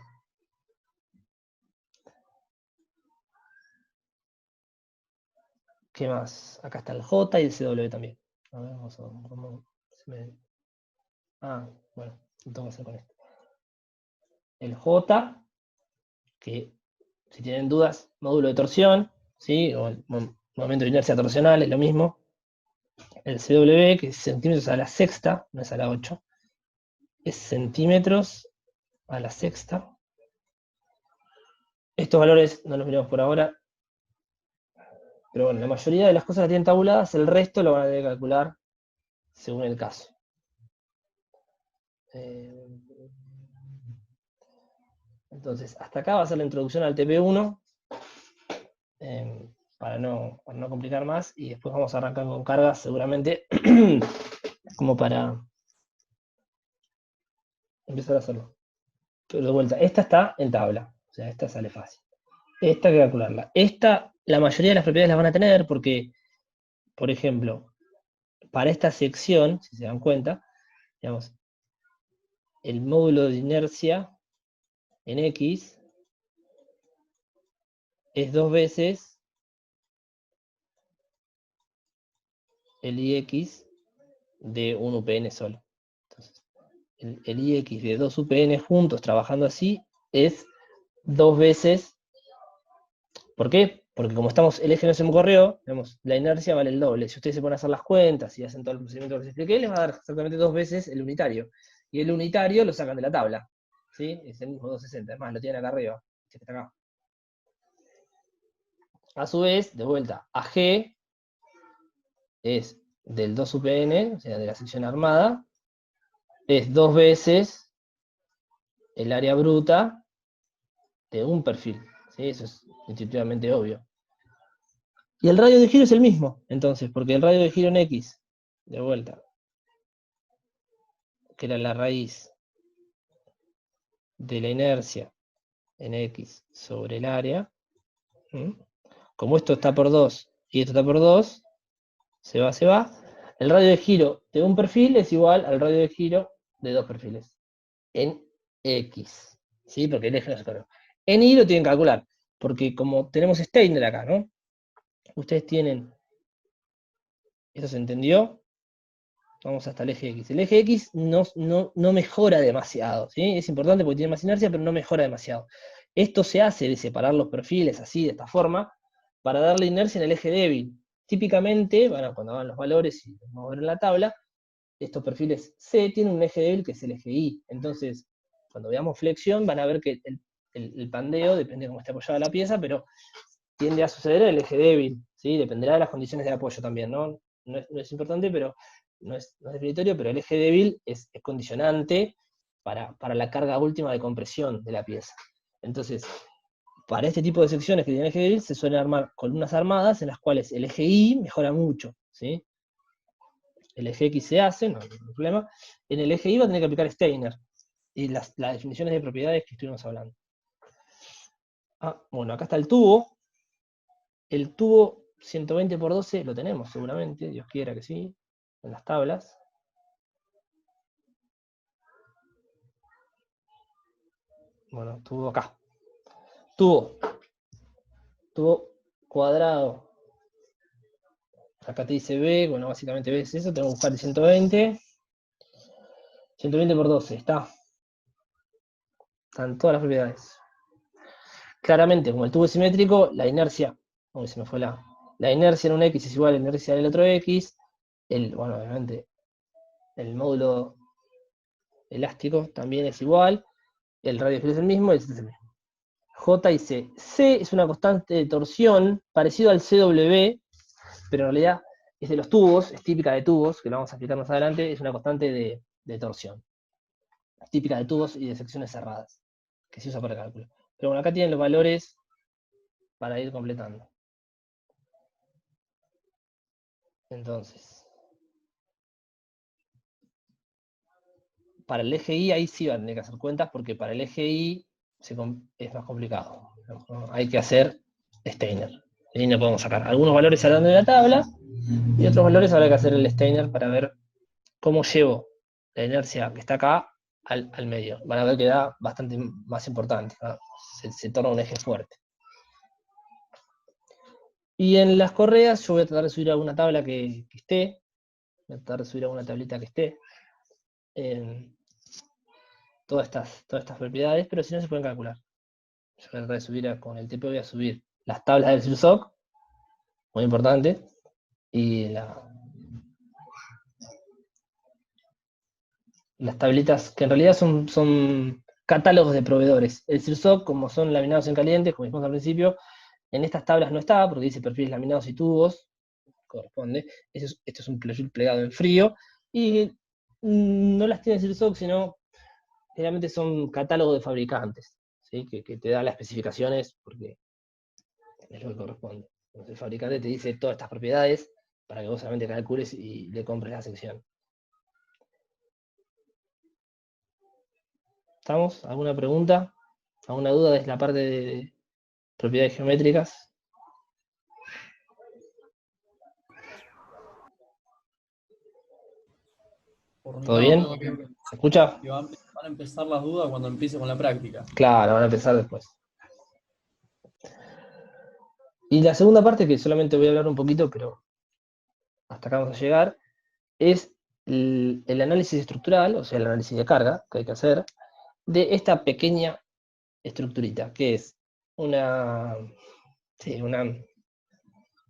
¿Qué más? Acá está el J y el CW también. A ver, vamos a ver cómo se me. Bueno, lo tengo que hacer con esto. El J, que si tienen dudas, módulo de torsión, ¿sí? O el momento de inercia torsional, es lo mismo. El CW, que es centímetros a la sexta, no es a la 8, es centímetros a la sexta. Estos valores no los miramos por ahora, pero bueno, la mayoría de las cosas las tienen tabuladas, el resto lo van a tener que calcular según el caso. Entonces, hasta acá va a ser la introducción al TP1, para no complicar más, y después vamos a arrancar con cargas seguramente, como para empezar a hacerlo. Pero de vuelta, esta está en tabla, o sea, esta sale fácil. Esta hay que calcularla. Esta, la mayoría de las propiedades las van a tener porque, por ejemplo, para esta sección, si se dan cuenta, digamos, el módulo de inercia en X es 2 veces el IX de un UPN solo. Entonces, el IX de 2 UPN juntos trabajando así es 2 veces. ¿Por qué? Porque como el eje no se me corrió, digamos, la inercia vale el doble. Si ustedes se ponen a hacer las cuentas y hacen todo el procedimiento que les expliqué, les va a dar exactamente 2 veces el unitario. Y el unitario lo sacan de la tabla, ¿sí? Es el mismo 260, además lo tienen acá arriba, que está acá. A su vez, de vuelta, AG es del 2 UPN, o sea, de la sección armada, es 2 veces el área bruta de un perfil, ¿sí? Eso es intuitivamente obvio. Y el radio de giro es el mismo, entonces, porque el radio de giro en X, de vuelta, que era la raíz de la inercia en X sobre el área. Como esto está por 2 y esto está por 2, se va. El radio de giro de un perfil es igual al radio de giro de dos perfiles. En X. ¿Sí? Porque el eje no se corre. En Y lo tienen que calcular. Porque como tenemos Steiner acá, ¿no? Ustedes tienen... ¿Esto se entendió? Vamos hasta el eje X. El eje X no mejora demasiado, ¿sí? Es importante porque tiene más inercia, pero no mejora demasiado. Esto se hace de separar los perfiles así, de esta forma, para darle inercia en el eje débil. Típicamente, bueno, cuando hagan los valores, y vamos a ver en la tabla, estos perfiles C tienen un eje débil que es el eje Y. Entonces, cuando veamos flexión, van a ver que el pandeo, depende de cómo esté apoyada la pieza, pero tiende a suceder en el eje débil, ¿sí? Dependerá de las condiciones de apoyo también, ¿no? No es importante, pero no es definitorio, pero el eje débil es condicionante para la carga última de compresión de la pieza. Entonces, para este tipo de secciones que tienen eje débil, se suelen armar columnas armadas en las cuales el eje Y mejora mucho, ¿sí? El eje X se hace, no hay ningún problema. En el eje Y va a tener que aplicar Steiner y las definiciones de propiedades que estuvimos hablando. Bueno, acá está el tubo. El tubo 120 por 12 lo tenemos seguramente, Dios quiera que sí, en las tablas. Bueno, tubo acá. Tubo cuadrado. Acá te dice B, bueno, básicamente B es eso, tengo que buscar el 120. 120 por 12, está. Están todas las propiedades. Claramente, como el tubo es simétrico, la inercia, se me fue la inercia en un X es igual a la inercia en el otro X. Bueno, obviamente, el módulo elástico también es igual. El radio de giro es el mismo, y el Z es el mismo. J y C. C es una constante de torsión, parecido al CW, pero en realidad es de los tubos, es típica de tubos, que lo vamos a explicar más adelante, es una constante de torsión. Típica de tubos y de secciones cerradas, que se usa para el cálculo. Pero bueno, acá tienen los valores para ir completando. Entonces, para el eje Y, ahí sí van a tener que hacer cuentas, porque para el eje Y es más complicado, ¿no? Hay que hacer Steiner. Y no podemos sacar. Algunos valores saldrán de la tabla, y otros valores habrá que hacer el Steiner para ver cómo llevo la inercia que está acá al medio. Van a ver que da bastante más importante, ¿no? Se torna un eje fuerte. Y en las correas yo voy a tratar de subir alguna tabla que esté. Voy a tratar de subir alguna tablita que esté. Todas estas propiedades, pero si no se pueden calcular. Yo voy a tratar de subir con el TP, voy a subir las tablas del CIRSOC, muy importante, y las tablitas, que en realidad son catálogos de proveedores. El CIRSOC, como son laminados en caliente, como dijimos al principio, en estas tablas no está, porque dice perfiles laminados y tubos, corresponde. Esto es un perfil plegado en frío, y no las tiene el CIRSOC, sino generalmente son catálogos de fabricantes, ¿sí? Que te da las especificaciones, porque es lo que corresponde. Entonces el fabricante te dice todas estas propiedades, para que vos solamente calcules y le compres la sección. ¿Estamos? ¿Alguna pregunta? ¿Alguna duda desde la parte de propiedades geométricas? ¿Todo bien? ¿Se escucha? Van a empezar las dudas cuando empiece con la práctica. Claro, van a empezar después. Y la segunda parte, que solamente voy a hablar un poquito, pero hasta acá vamos a llegar, es el análisis estructural, o sea, el análisis de carga que hay que hacer, de esta pequeña estructurita, que es una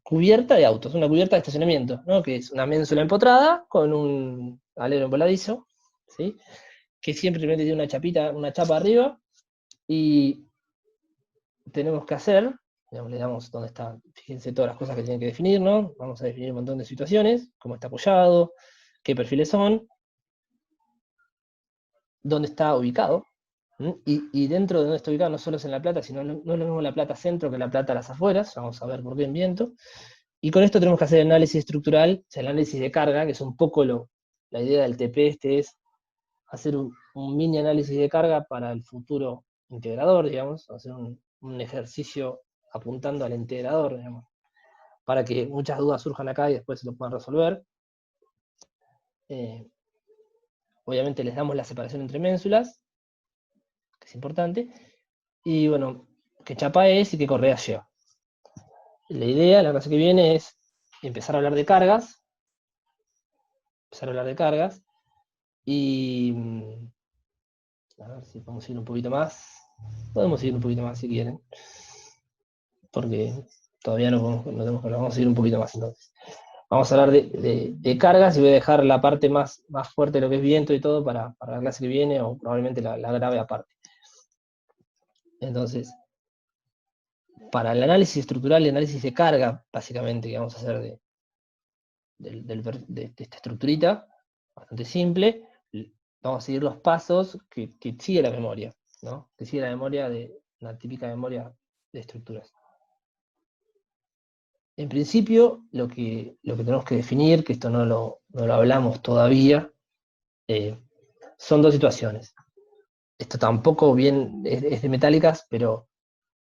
cubierta de autos, una cubierta de estacionamiento, ¿no? Que es una ménsula empotrada con un alero empoladizo, ¿sí? Que siempre tiene una chapa arriba, y tenemos que hacer, digamos, le damos dónde está, fíjense todas las cosas que tienen que definir, ¿no? Vamos a definir un montón de situaciones, cómo está apoyado, qué perfiles son, dónde está ubicado, y dentro de dónde está ubicado no solo es en La Plata, sino no es lo mismo La Plata centro que La Plata a las afueras, vamos a ver por qué en viento, y con esto tenemos que hacer el análisis estructural, o sea, el análisis de carga, que es un poco la idea del TP es hacer un mini análisis de carga para el futuro integrador, digamos, hacer un ejercicio apuntando al integrador, digamos, para que muchas dudas surjan acá y después se lo puedan resolver. Obviamente les damos la separación entre ménsulas, que es importante, y bueno, qué chapa es y qué correa lleva. La idea, la clase que viene, es empezar a hablar de cargas, y a ver si podemos ir un poquito más. Podemos ir un poquito más si quieren, porque todavía no tenemos que hablar, vamos a ir un poquito más entonces. Vamos a hablar de cargas y voy a dejar la parte más fuerte de lo que es viento y todo para la clase que viene, o probablemente la grave aparte. Entonces, para el análisis estructural y análisis de carga, básicamente, que vamos a hacer de esta estructurita, bastante simple, vamos a seguir los pasos que sigue la memoria, ¿no? Que sigue la memoria de una típica memoria de estructuras. En principio, lo que tenemos que definir, que esto no lo hablamos todavía, son dos situaciones. Esto tampoco bien es de metálicas, pero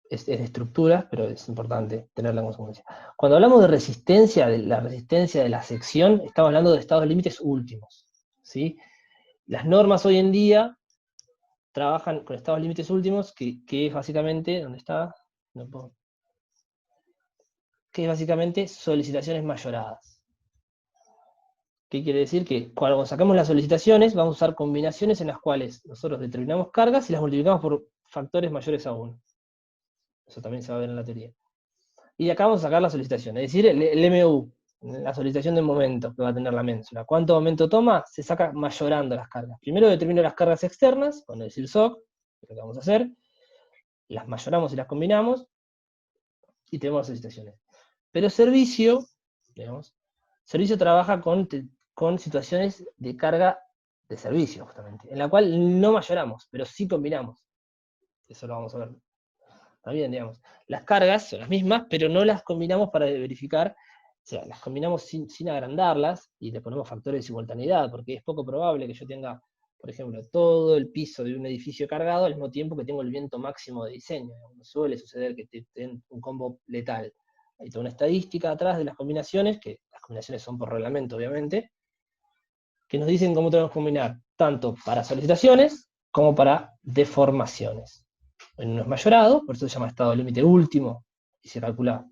es de estructuras, pero es importante tenerla en consecuencia. Cuando hablamos de resistencia, de la resistencia de la sección, estamos hablando de estados límites últimos, ¿sí? Las normas hoy en día trabajan con estados límites últimos, que es básicamente, ¿dónde está? No puedo. Que es básicamente solicitaciones mayoradas. ¿Qué quiere decir? Que cuando sacamos las solicitaciones, vamos a usar combinaciones en las cuales nosotros determinamos cargas y las multiplicamos por factores mayores a 1. Eso también se va a ver en la teoría. Y de acá vamos a sacar la solicitación, es decir, el MU, la solicitación de momento que va a tener la ménsula. ¿Cuánto momento toma? Se saca mayorando las cargas. Primero determino las cargas externas, con el SIRSOC, que es lo que vamos a hacer, las mayoramos y las combinamos, y tenemos las solicitaciones. Pero servicio, digamos, servicio trabaja con situaciones de carga de servicio, justamente, en la cual no mayoramos, pero sí combinamos. Eso lo vamos a ver. Está bien, digamos. Las cargas son las mismas, pero no las combinamos para verificar, o sea, las combinamos sin agrandarlas, y le ponemos factores de simultaneidad, porque es poco probable que yo tenga, por ejemplo, todo el piso de un edificio cargado al mismo tiempo que tengo el viento máximo de diseño. No suele suceder que te den un combo letal. Hay toda una estadística atrás de las combinaciones, que las combinaciones son por reglamento, obviamente, que nos dicen cómo tenemos que combinar, tanto para solicitaciones como para deformaciones. En uno es mayorado, por eso se llama estado límite último, y se calcula,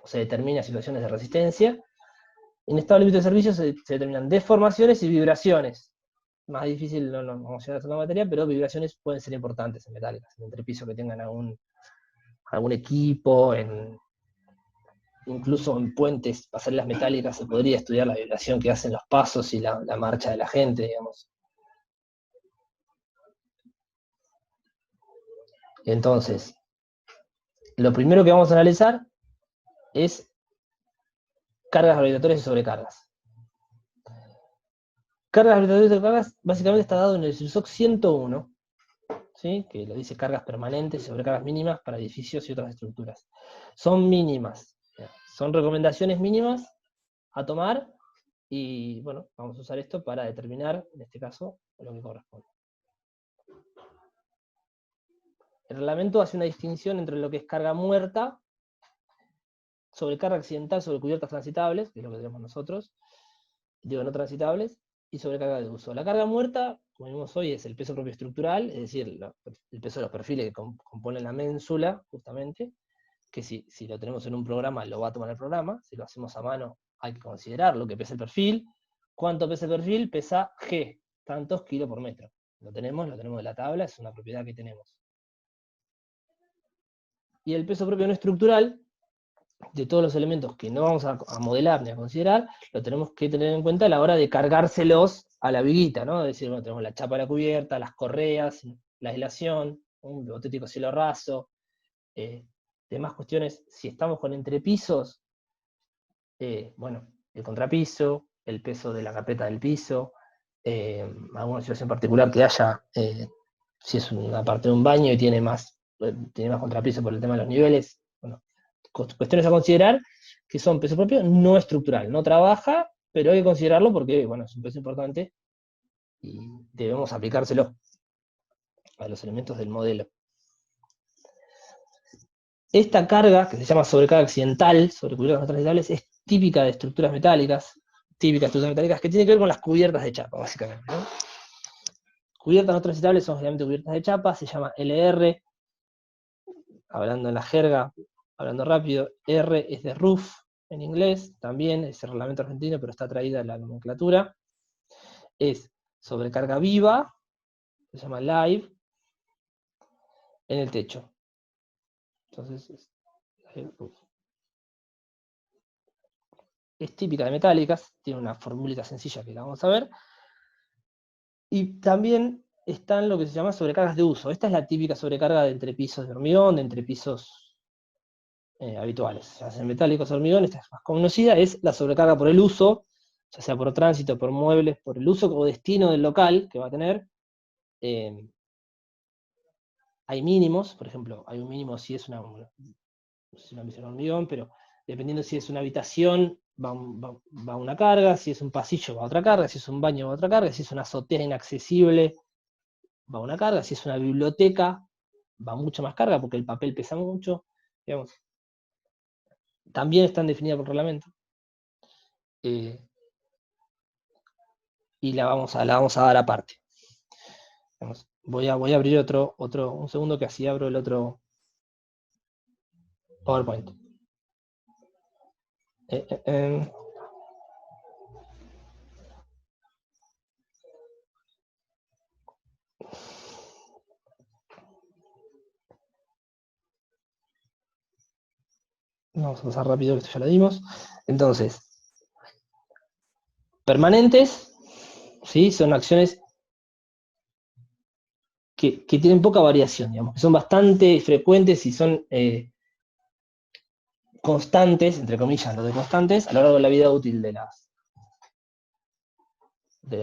o se determina situaciones de resistencia. En estado límite de servicio se determinan deformaciones y vibraciones. Más difícil, no vamos a llegar a hacer la materia, pero vibraciones pueden ser importantes en metálicas, en entrepiso que tengan algún equipo, incluso en puentes, pasarelas metálicas, se podría estudiar la vibración que hacen los pasos y la marcha de la gente, digamos. Entonces, lo primero que vamos a analizar es cargas gravitatorias y sobrecargas. Cargas gravitatorias y sobrecargas básicamente está dado en el SIRSOC 101, ¿sí? Que lo dice cargas permanentes y sobrecargas mínimas para edificios y otras estructuras. Son mínimas, son recomendaciones mínimas a tomar, y bueno, vamos a usar esto para determinar, en este caso, lo que corresponde. El reglamento hace una distinción entre lo que es carga muerta, sobrecarga accidental sobre cubiertas transitables, que es lo que tenemos nosotros, digo no transitables, y sobrecarga de uso. La carga muerta, como vimos hoy, es el peso propio estructural, es decir, el peso de los perfiles que componen la ménsula, justamente, que si lo tenemos en un programa, lo va a tomar el programa. Si lo hacemos a mano, hay que considerar lo que pesa el perfil. ¿Cuánto pesa el perfil? Pesa G, tantos kilos por metro. Lo tenemos de la tabla, es una propiedad que tenemos. Y el peso propio no estructural, de todos los elementos que no vamos a modelar ni a considerar, lo tenemos que tener en cuenta a la hora de cargárselos a la viguita, ¿no? Es decir, bueno, tenemos la chapa de la cubierta, las correas, la aislación, un hipotético cielo raso, demás cuestiones. Si estamos con entrepisos, bueno, el contrapiso, el peso de la carpeta del piso, alguna situación particular que haya, si es una parte de un baño y tiene más contrapiso por el tema de los niveles, bueno, cuestiones a considerar que son peso propio no estructural, no trabaja, pero hay que considerarlo porque, bueno, es un peso importante y debemos aplicárselo a los elementos del modelo. Esta carga, que se llama sobrecarga accidental sobre cubiertas no transitables, es típica de estructuras metálicas, que tiene que ver con las cubiertas de chapa, básicamente, ¿no? Cubiertas no transitables son generalmente cubiertas de chapa, se llama LR, hablando en la jerga, hablando rápido, R es de roof en inglés, también es el reglamento argentino, pero está traída la nomenclatura. Es sobrecarga viva, se llama live, en el techo. Entonces, es típica de metálicas, tiene una formulita sencilla que la vamos a ver. Y también están lo que se llama sobrecargas de uso. Esta es la típica sobrecarga de entrepisos de hormigón, de entrepisos habituales. Ya sea metálicos o hormigón, esta es más conocida, es la sobrecarga por el uso, ya sea por tránsito, por muebles, por el uso o destino del local que va a tener. Hay mínimos, por ejemplo, hay un mínimo si es una misión de hormigón, pero dependiendo si es una habitación, va una carga, si es un pasillo, va otra carga, si es un baño, va otra carga, si es una azotea inaccesible, va una carga, si es una biblioteca, va mucho más carga, porque el papel pesa mucho, digamos. También están definidas por reglamento. Y la vamos a dar aparte. Digamos, voy a abrir un segundo, que así abro el otro PowerPoint. Vamos a pasar rápido, que esto ya lo dimos. Entonces, permanentes, ¿sí? Son acciones que tienen poca variación, digamos, que son bastante frecuentes y son constantes, entre comillas, lo de constantes, a lo largo de la vida útil de la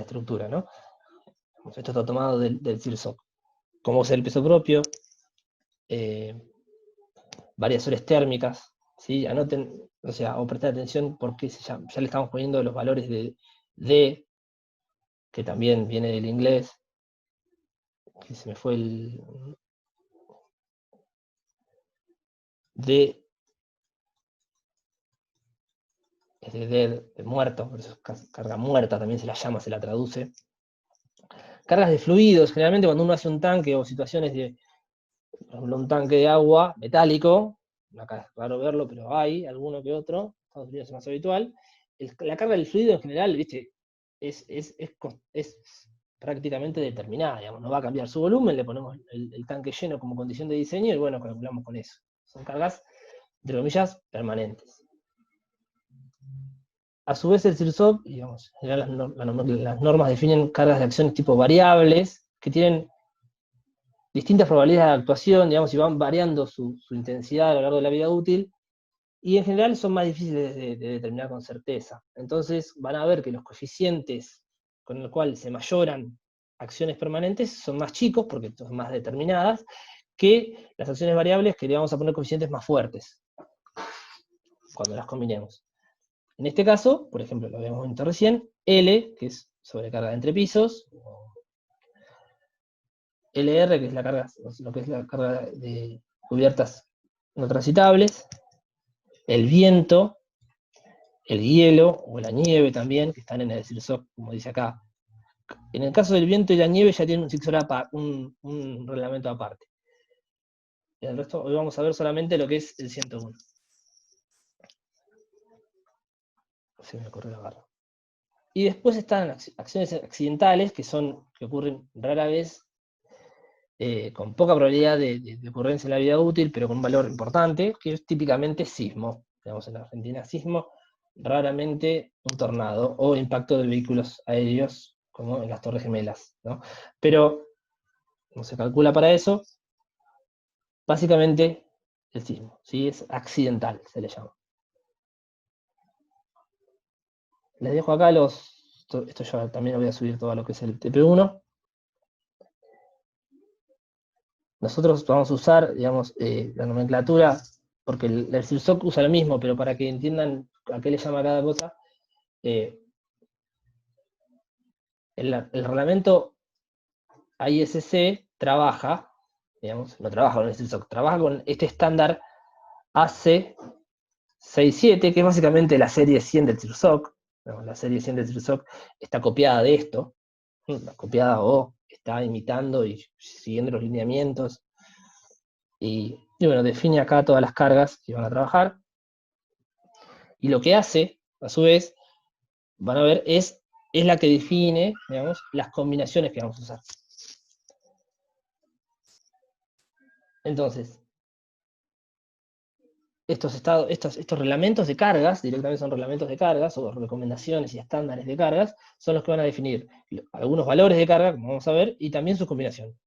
estructura, ¿no? Esto está tomado del CIRSOC. Como es el peso propio, variaciones térmicas, ¿sí? Anoten, o presten atención porque ya le estamos poniendo los valores de D, que también viene del inglés, que se me fue el D, es de dead, de muerto, por eso es carga muerta, también se la llama, se la traduce. Cargas de fluidos, generalmente cuando uno hace un tanque o situaciones de, por ejemplo, un tanque de agua metálico, acá es raro verlo, pero hay alguno que otro, en Estados Unidos es más habitual, la carga del fluido en general, ¿viste? Es prácticamente determinada, digamos, no va a cambiar su volumen, le ponemos el tanque lleno como condición de diseño y bueno, calculamos con eso. Son cargas, entre comillas, permanentes. A su vez el CIRSOC, digamos, las normas definen cargas de acciones tipo variables, que tienen distintas probabilidades de actuación, digamos, y van variando su intensidad a lo largo de la vida útil, y en general son más difíciles de determinar con certeza. Entonces van a ver que los coeficientes con los cuales se mayoran acciones permanentes son más chicos, porque son más determinadas, que las acciones variables, que le vamos a poner coeficientes más fuertes, cuando las combinemos. En este caso, por ejemplo, lo habíamos visto recién, L, que es sobrecarga de entrepisos, LR, que es la carga, lo que es la carga de cubiertas no transitables, el viento, el hielo, o la nieve también, que están en el CIRSOC, como dice acá. En el caso del viento y la nieve ya tienen un reglamento aparte. En el resto, hoy vamos a ver solamente lo que es el 101. Se me ocurrió la barra. Y después están acciones accidentales, que ocurren rara vez, con poca probabilidad de ocurrencia en la vida útil, pero con un valor importante, que es típicamente sismo. Digamos, en Argentina, sismo, raramente un tornado, o impacto de vehículos aéreos, como en las Torres Gemelas, ¿no? Pero no se calcula para eso, básicamente el sismo, ¿sí? Es accidental, se le llama. Les dejo acá esto yo también lo voy a subir todo lo que es el TP1. Nosotros vamos a usar, digamos, la nomenclatura, porque el CIRSOC usa lo mismo, pero para que entiendan a qué le llama cada cosa, el reglamento ISC trabaja, digamos, no trabaja con el SIRSOC, trabaja con este estándar AC67, que es básicamente la serie 100 del SIRSOC. La serie 100 del SIRSOC está copiada de esto, copiada o está imitando y siguiendo los lineamientos. Y bueno, define acá todas las cargas que van a trabajar. Y lo que hace, a su vez, van a ver, es la que define, digamos, las combinaciones que vamos a usar. Entonces, estos reglamentos de cargas, directamente son reglamentos de cargas, o recomendaciones y estándares de cargas, son los que van a definir algunos valores de carga, como vamos a ver, y también su combinación.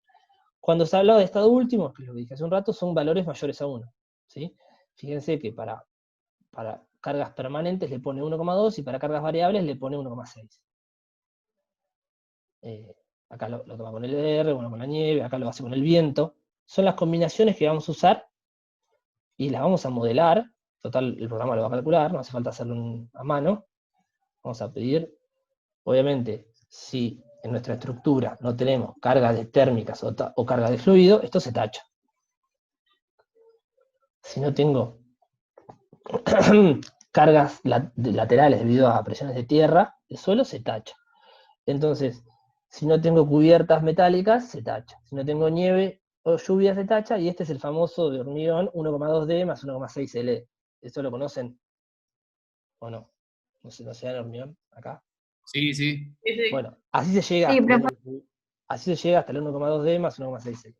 Cuando se habla de estado último, que es lo que dije hace un rato, son valores mayores a 1. ¿Sí? Fíjense que para cargas permanentes le pone 1,2 y para cargas variables le pone 1,6. Acá lo toma con el LR, bueno, con la nieve, acá lo hace con el viento. Son las combinaciones que vamos a usar y las vamos a modelar. Total, el programa lo va a calcular, no hace falta hacerlo a mano. Vamos a pedir, obviamente, si en nuestra estructura no tenemos cargas de térmicas o carga de fluido, esto se tacha. Si no tengo cargas laterales debido a presiones de tierra, de suelo, se tacha. Entonces, si no tengo cubiertas metálicas, se tacha. Si no tengo nieve o lluvia, se tacha, y este es el famoso de hormigón 1,2D más 1,6 L. ¿Esto lo conocen? ¿O no? No sé, ¿no se da el hormigón acá? Sí, sí. Bueno, así se llega, Sí, así se llega hasta el 1,2D más 1,6 L.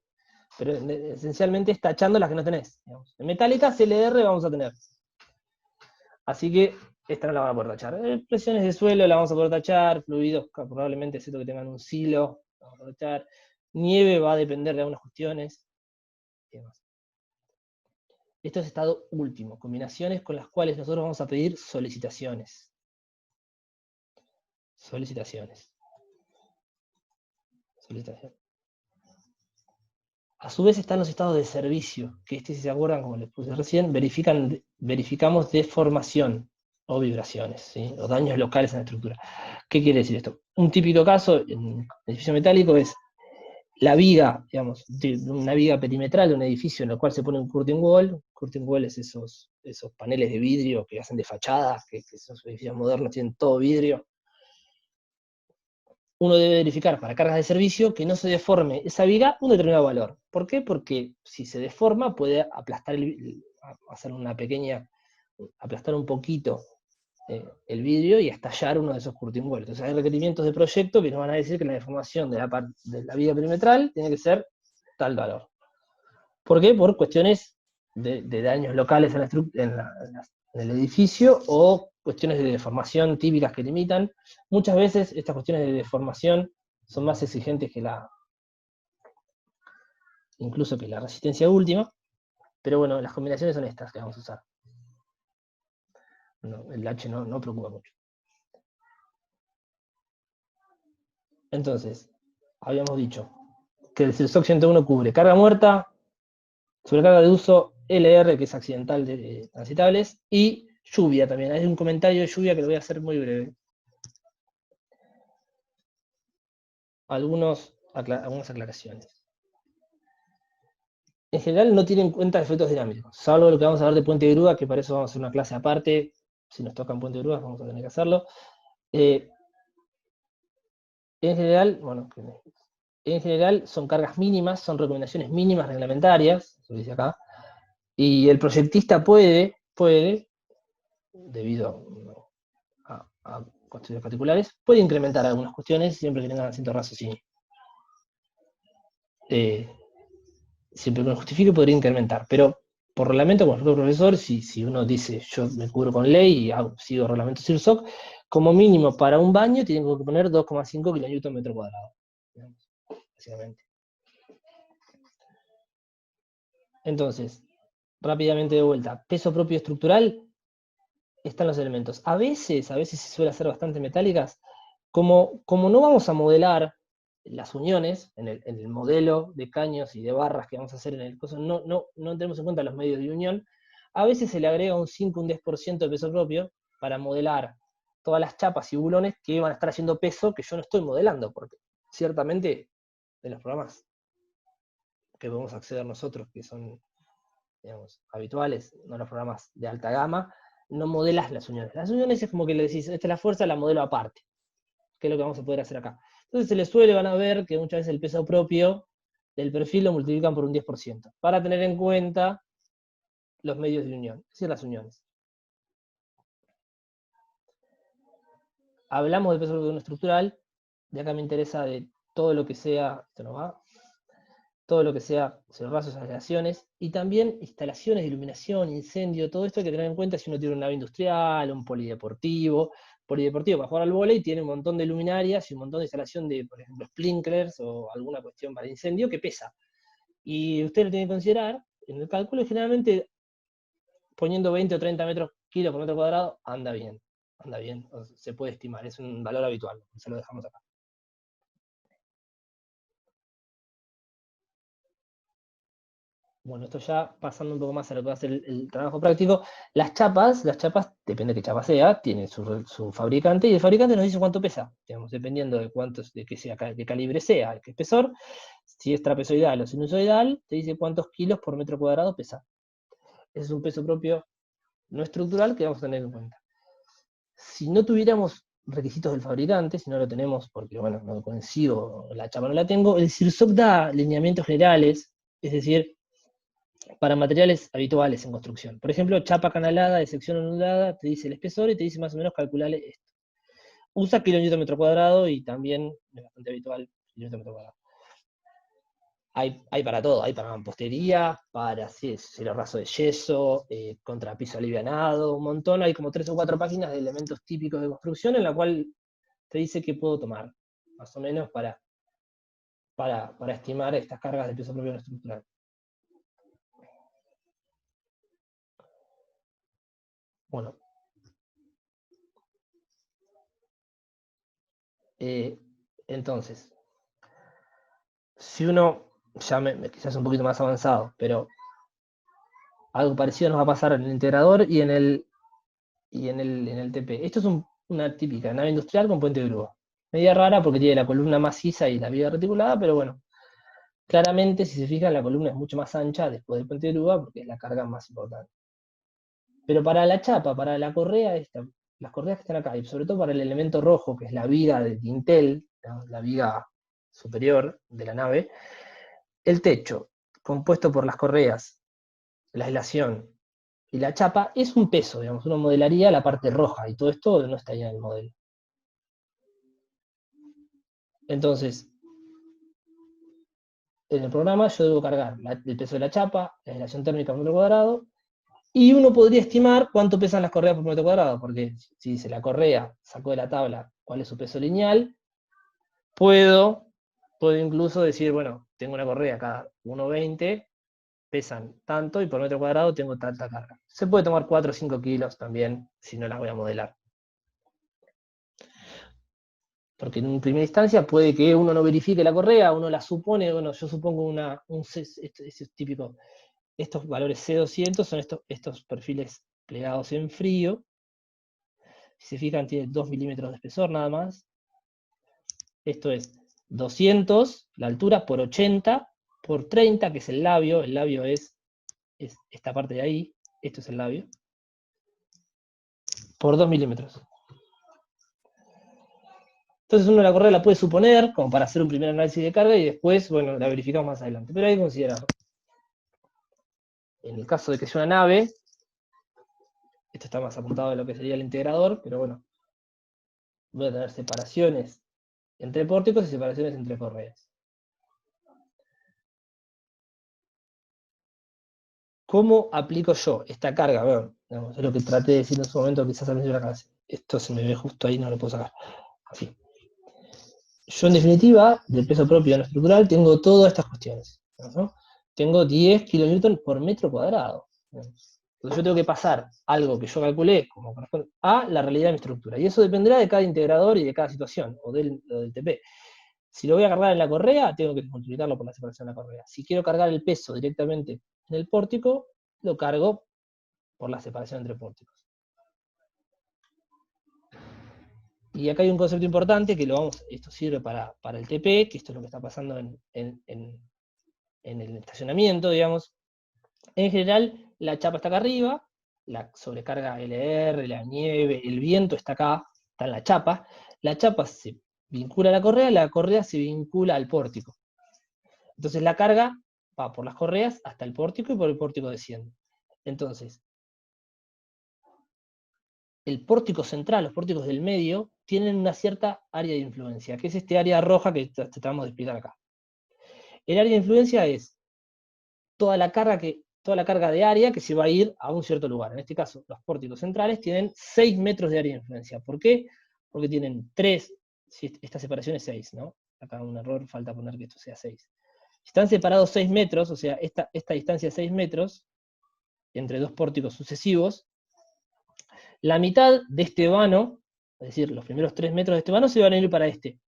Pero esencialmente es tachando las que no tenés. Digamos. En metálicas, LR vamos a tener. Así que esta no la van a poder tachar. Presiones de suelo la vamos a poder tachar, fluidos probablemente excepto que tengan un silo, la vamos a poder tachar. Nieve va a depender de algunas cuestiones. Y demás. Esto es estado último, combinaciones con las cuales nosotros vamos a pedir solicitaciones. Solicitaciones. A su vez están los estados de servicio, que si se acuerdan, como les puse recién, verificamos deformación o vibraciones, ¿sí? O daños locales en la estructura. ¿Qué quiere decir esto? Un típico caso en edificio metálico es la viga, digamos, una viga perimetral de un edificio en el cual se pone un curtain wall. Curtain wall es esos paneles de vidrio que hacen de fachada, que esos edificios modernos tienen todo vidrio. Uno debe verificar para cargas de servicio que no se deforme esa viga un determinado valor. ¿Por qué? Porque si se deforma puede aplastar, hacer una pequeña, aplastar un poquito el vidrio y estallar uno de esos curtain wall. Entonces hay requerimientos de proyecto que nos van a decir que la deformación de la viga perimetral tiene que ser tal valor. ¿Por qué? Por cuestiones de daños locales en el edificio o cuestiones de deformación típicas que limitan. Muchas veces estas cuestiones de deformación son más exigentes que incluso que la resistencia última, pero bueno, las combinaciones son estas que vamos a usar. No, el H no preocupa mucho. Entonces, habíamos dicho que el SIRSOC 101 cubre carga muerta, sobrecarga de uso, LR, que es accidental de transitables, y lluvia también. Hay un comentario de lluvia que lo voy a hacer muy breve. Algunas aclaraciones. En general no tienen en cuenta efectos dinámicos, salvo lo que vamos a ver de puente de grúa, que para eso vamos a hacer una clase aparte. Si nos tocan puente de grúa vamos a tener que hacerlo. En general son cargas mínimas, son recomendaciones mínimas reglamentarias, eso dice acá, y el proyectista puede, debido a cuestiones particulares, puede incrementar algunas cuestiones siempre que tengan cierto raciocinio. Siempre que lo justifique podría incrementar, pero por reglamento, como el profesor, si uno dice yo me cubro con ley y sigo reglamento SIRSOC, como mínimo para un baño tienen que poner 2,5 kN/m², básicamente. Entonces, rápidamente de vuelta, peso propio estructural, están los elementos. A veces se suele hacer bastante metálicas, como no vamos a modelar las uniones en el modelo de caños y de barras que vamos a hacer en el coso, no tenemos en cuenta los medios de unión, a veces se le agrega un 5 o un 10% de peso propio para modelar todas las chapas y bulones que van a estar haciendo peso que yo no estoy modelando, porque ciertamente de los programas que podemos acceder nosotros, que son, digamos, habituales, no los programas de alta gama, no modelas las uniones. Las uniones es como que le decís, esta es la fuerza, la modelo aparte, que es lo que vamos a poder hacer acá. Entonces se les suele, van a ver que muchas veces el peso propio del perfil lo multiplican por un 10%, para tener en cuenta los medios de unión, es decir, las uniones. Hablamos del peso propio estructural, de acá me interesa de todo lo que sea, esto no va, todo lo que sea cerrazos, aleaciones, y también instalaciones de iluminación, incendio, todo esto hay que tener en cuenta si uno tiene una nave industrial, un polideportivo para jugar al vóley tiene un montón de luminarias y un montón de instalación de, por ejemplo, sprinklers o alguna cuestión para incendio que pesa. Y usted lo tiene que considerar en el cálculo y generalmente poniendo 20 o 30 kilos por metro cuadrado anda bien, se puede estimar, es un valor habitual, se lo dejamos acá. Bueno, esto ya pasando un poco más a lo que va a ser el trabajo práctico. Las chapas, depende de qué chapa sea, tiene su fabricante, y el fabricante nos dice cuánto pesa, digamos, dependiendo de qué calibre sea, qué espesor, si es trapezoidal o sinusoidal, te dice cuántos kilos por metro cuadrado pesa. Ese es un peso propio no estructural que vamos a tener en cuenta. Si no tuviéramos requisitos del fabricante, si no lo tenemos porque, bueno, no consigo, la chapa no la tengo, el CIRSOC da lineamientos generales, es decir, para materiales habituales en construcción. Por ejemplo, chapa canalada de sección ondulada, te dice el espesor y te dice más o menos calcularle esto. Usa kilonewton metro cuadrado y también es bastante habitual kilonewton metro cuadrado. Hay para todo, hay para mampostería, para cielo raso de yeso, contrapiso alivianado, un montón, hay como 3 o 4 páginas de elementos típicos de construcción en la cual te dice qué puedo tomar, más o menos para estimar estas cargas de peso propio no estructural. Bueno. Entonces, si uno, quizás un poquito más avanzado, pero algo parecido nos va a pasar en el integrador y en el TP. Esto es una típica nave industrial con puente de grúa. Media rara porque tiene la columna maciza y la viga reticulada, pero bueno, claramente si se fijan la columna es mucho más ancha después del puente de grúa porque es la carga más importante. Pero para la chapa, para la correa esta, las correas que están acá, y sobre todo para el elemento rojo, que es la viga de dintel, ¿no? La viga superior de la nave, el techo, compuesto por las correas, la aislación y la chapa, es un peso, digamos, uno modelaría la parte roja, y todo esto no estaría en el modelo. Entonces, en el programa yo debo cargar el peso de la chapa, la aislación térmica por metro cuadrado, y uno podría estimar cuánto pesan las correas por metro cuadrado, porque si dice la correa, sacó de la tabla cuál es su peso lineal, puedo incluso decir, bueno, tengo una correa cada 1,20, pesan tanto, y por metro cuadrado tengo tanta carga. Se puede tomar 4 o 5 kilos también, si no las voy a modelar. Porque en primera instancia puede que uno no verifique la correa, uno la supone, bueno, yo supongo esto es típico. Estos valores C200 son estos perfiles plegados en frío. Si se fijan, tiene 2 milímetros de espesor nada más. Esto es 200, la altura, por 80, por 30, que es el labio. El labio es esta parte de ahí. Esto es el labio. Por 2 milímetros. Entonces uno la correa la puede suponer, como para hacer un primer análisis de carga, y después, bueno, la verificamos más adelante. Pero hay que considerar. En el caso de que sea una nave, esto está más apuntado de lo que sería el integrador, pero bueno, voy a tener separaciones entre pórticos y separaciones entre correas. ¿Cómo aplico yo esta carga? Bueno, es lo que traté de decir en su momento, quizás al principio de la clase. Esto se me ve justo ahí, no lo puedo sacar. Así. Yo, en definitiva, del peso propio no estructural, tengo todas estas cuestiones, ¿no? Tengo 10 kilonewton por metro cuadrado. Entonces yo tengo que pasar algo que yo calculé como corresponde a la realidad de mi estructura. Y eso dependerá de cada integrador y de cada situación, o del TP. Si lo voy a cargar en la correa, tengo que multiplicarlo por la separación de la correa. Si quiero cargar el peso directamente en el pórtico, lo cargo por la separación entre pórticos. Y acá hay un concepto importante que esto sirve para el TP, que esto es lo que está pasando en el estacionamiento, digamos. En general, la chapa está acá arriba, la sobrecarga LR, la nieve, el viento está acá, está en la chapa se vincula a la correa se vincula al pórtico. Entonces la carga va por las correas hasta el pórtico y por el pórtico desciende. Entonces, el pórtico central, los pórticos del medio, tienen una cierta área de influencia, que es este área roja que tratamos de explicar acá. El área de influencia es toda la carga de área que se va a ir a un cierto lugar. En este caso, los pórticos centrales tienen 6 metros de área de influencia. ¿Por qué? Porque tienen 3, si esta separación es 6, ¿no? Acá un error, falta poner que esto sea 6. Si están separados 6 metros, o sea, esta distancia es 6 metros, entre dos pórticos sucesivos, la mitad de este vano, es decir, los primeros 3 metros de este vano se van a ir para este.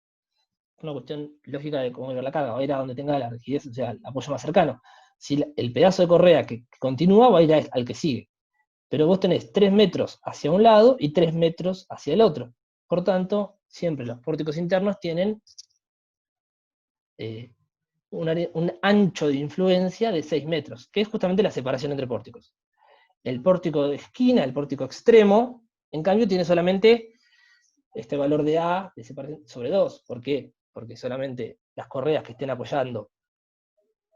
Una cuestión lógica de cómo ir a la carga, va a ir a donde tenga la rigidez, o sea, el apoyo más cercano. Si el pedazo de correa que continúa va a ir al que sigue. Pero vos tenés 3 metros hacia un lado y 3 metros hacia el otro. Por tanto, siempre los pórticos internos tienen un ancho de influencia de 6 metros, que es justamente la separación entre pórticos. El pórtico de esquina, el pórtico extremo, en cambio tiene solamente este valor de A de separación sobre 2. ¿Por qué? Porque solamente las correas que estén apoyando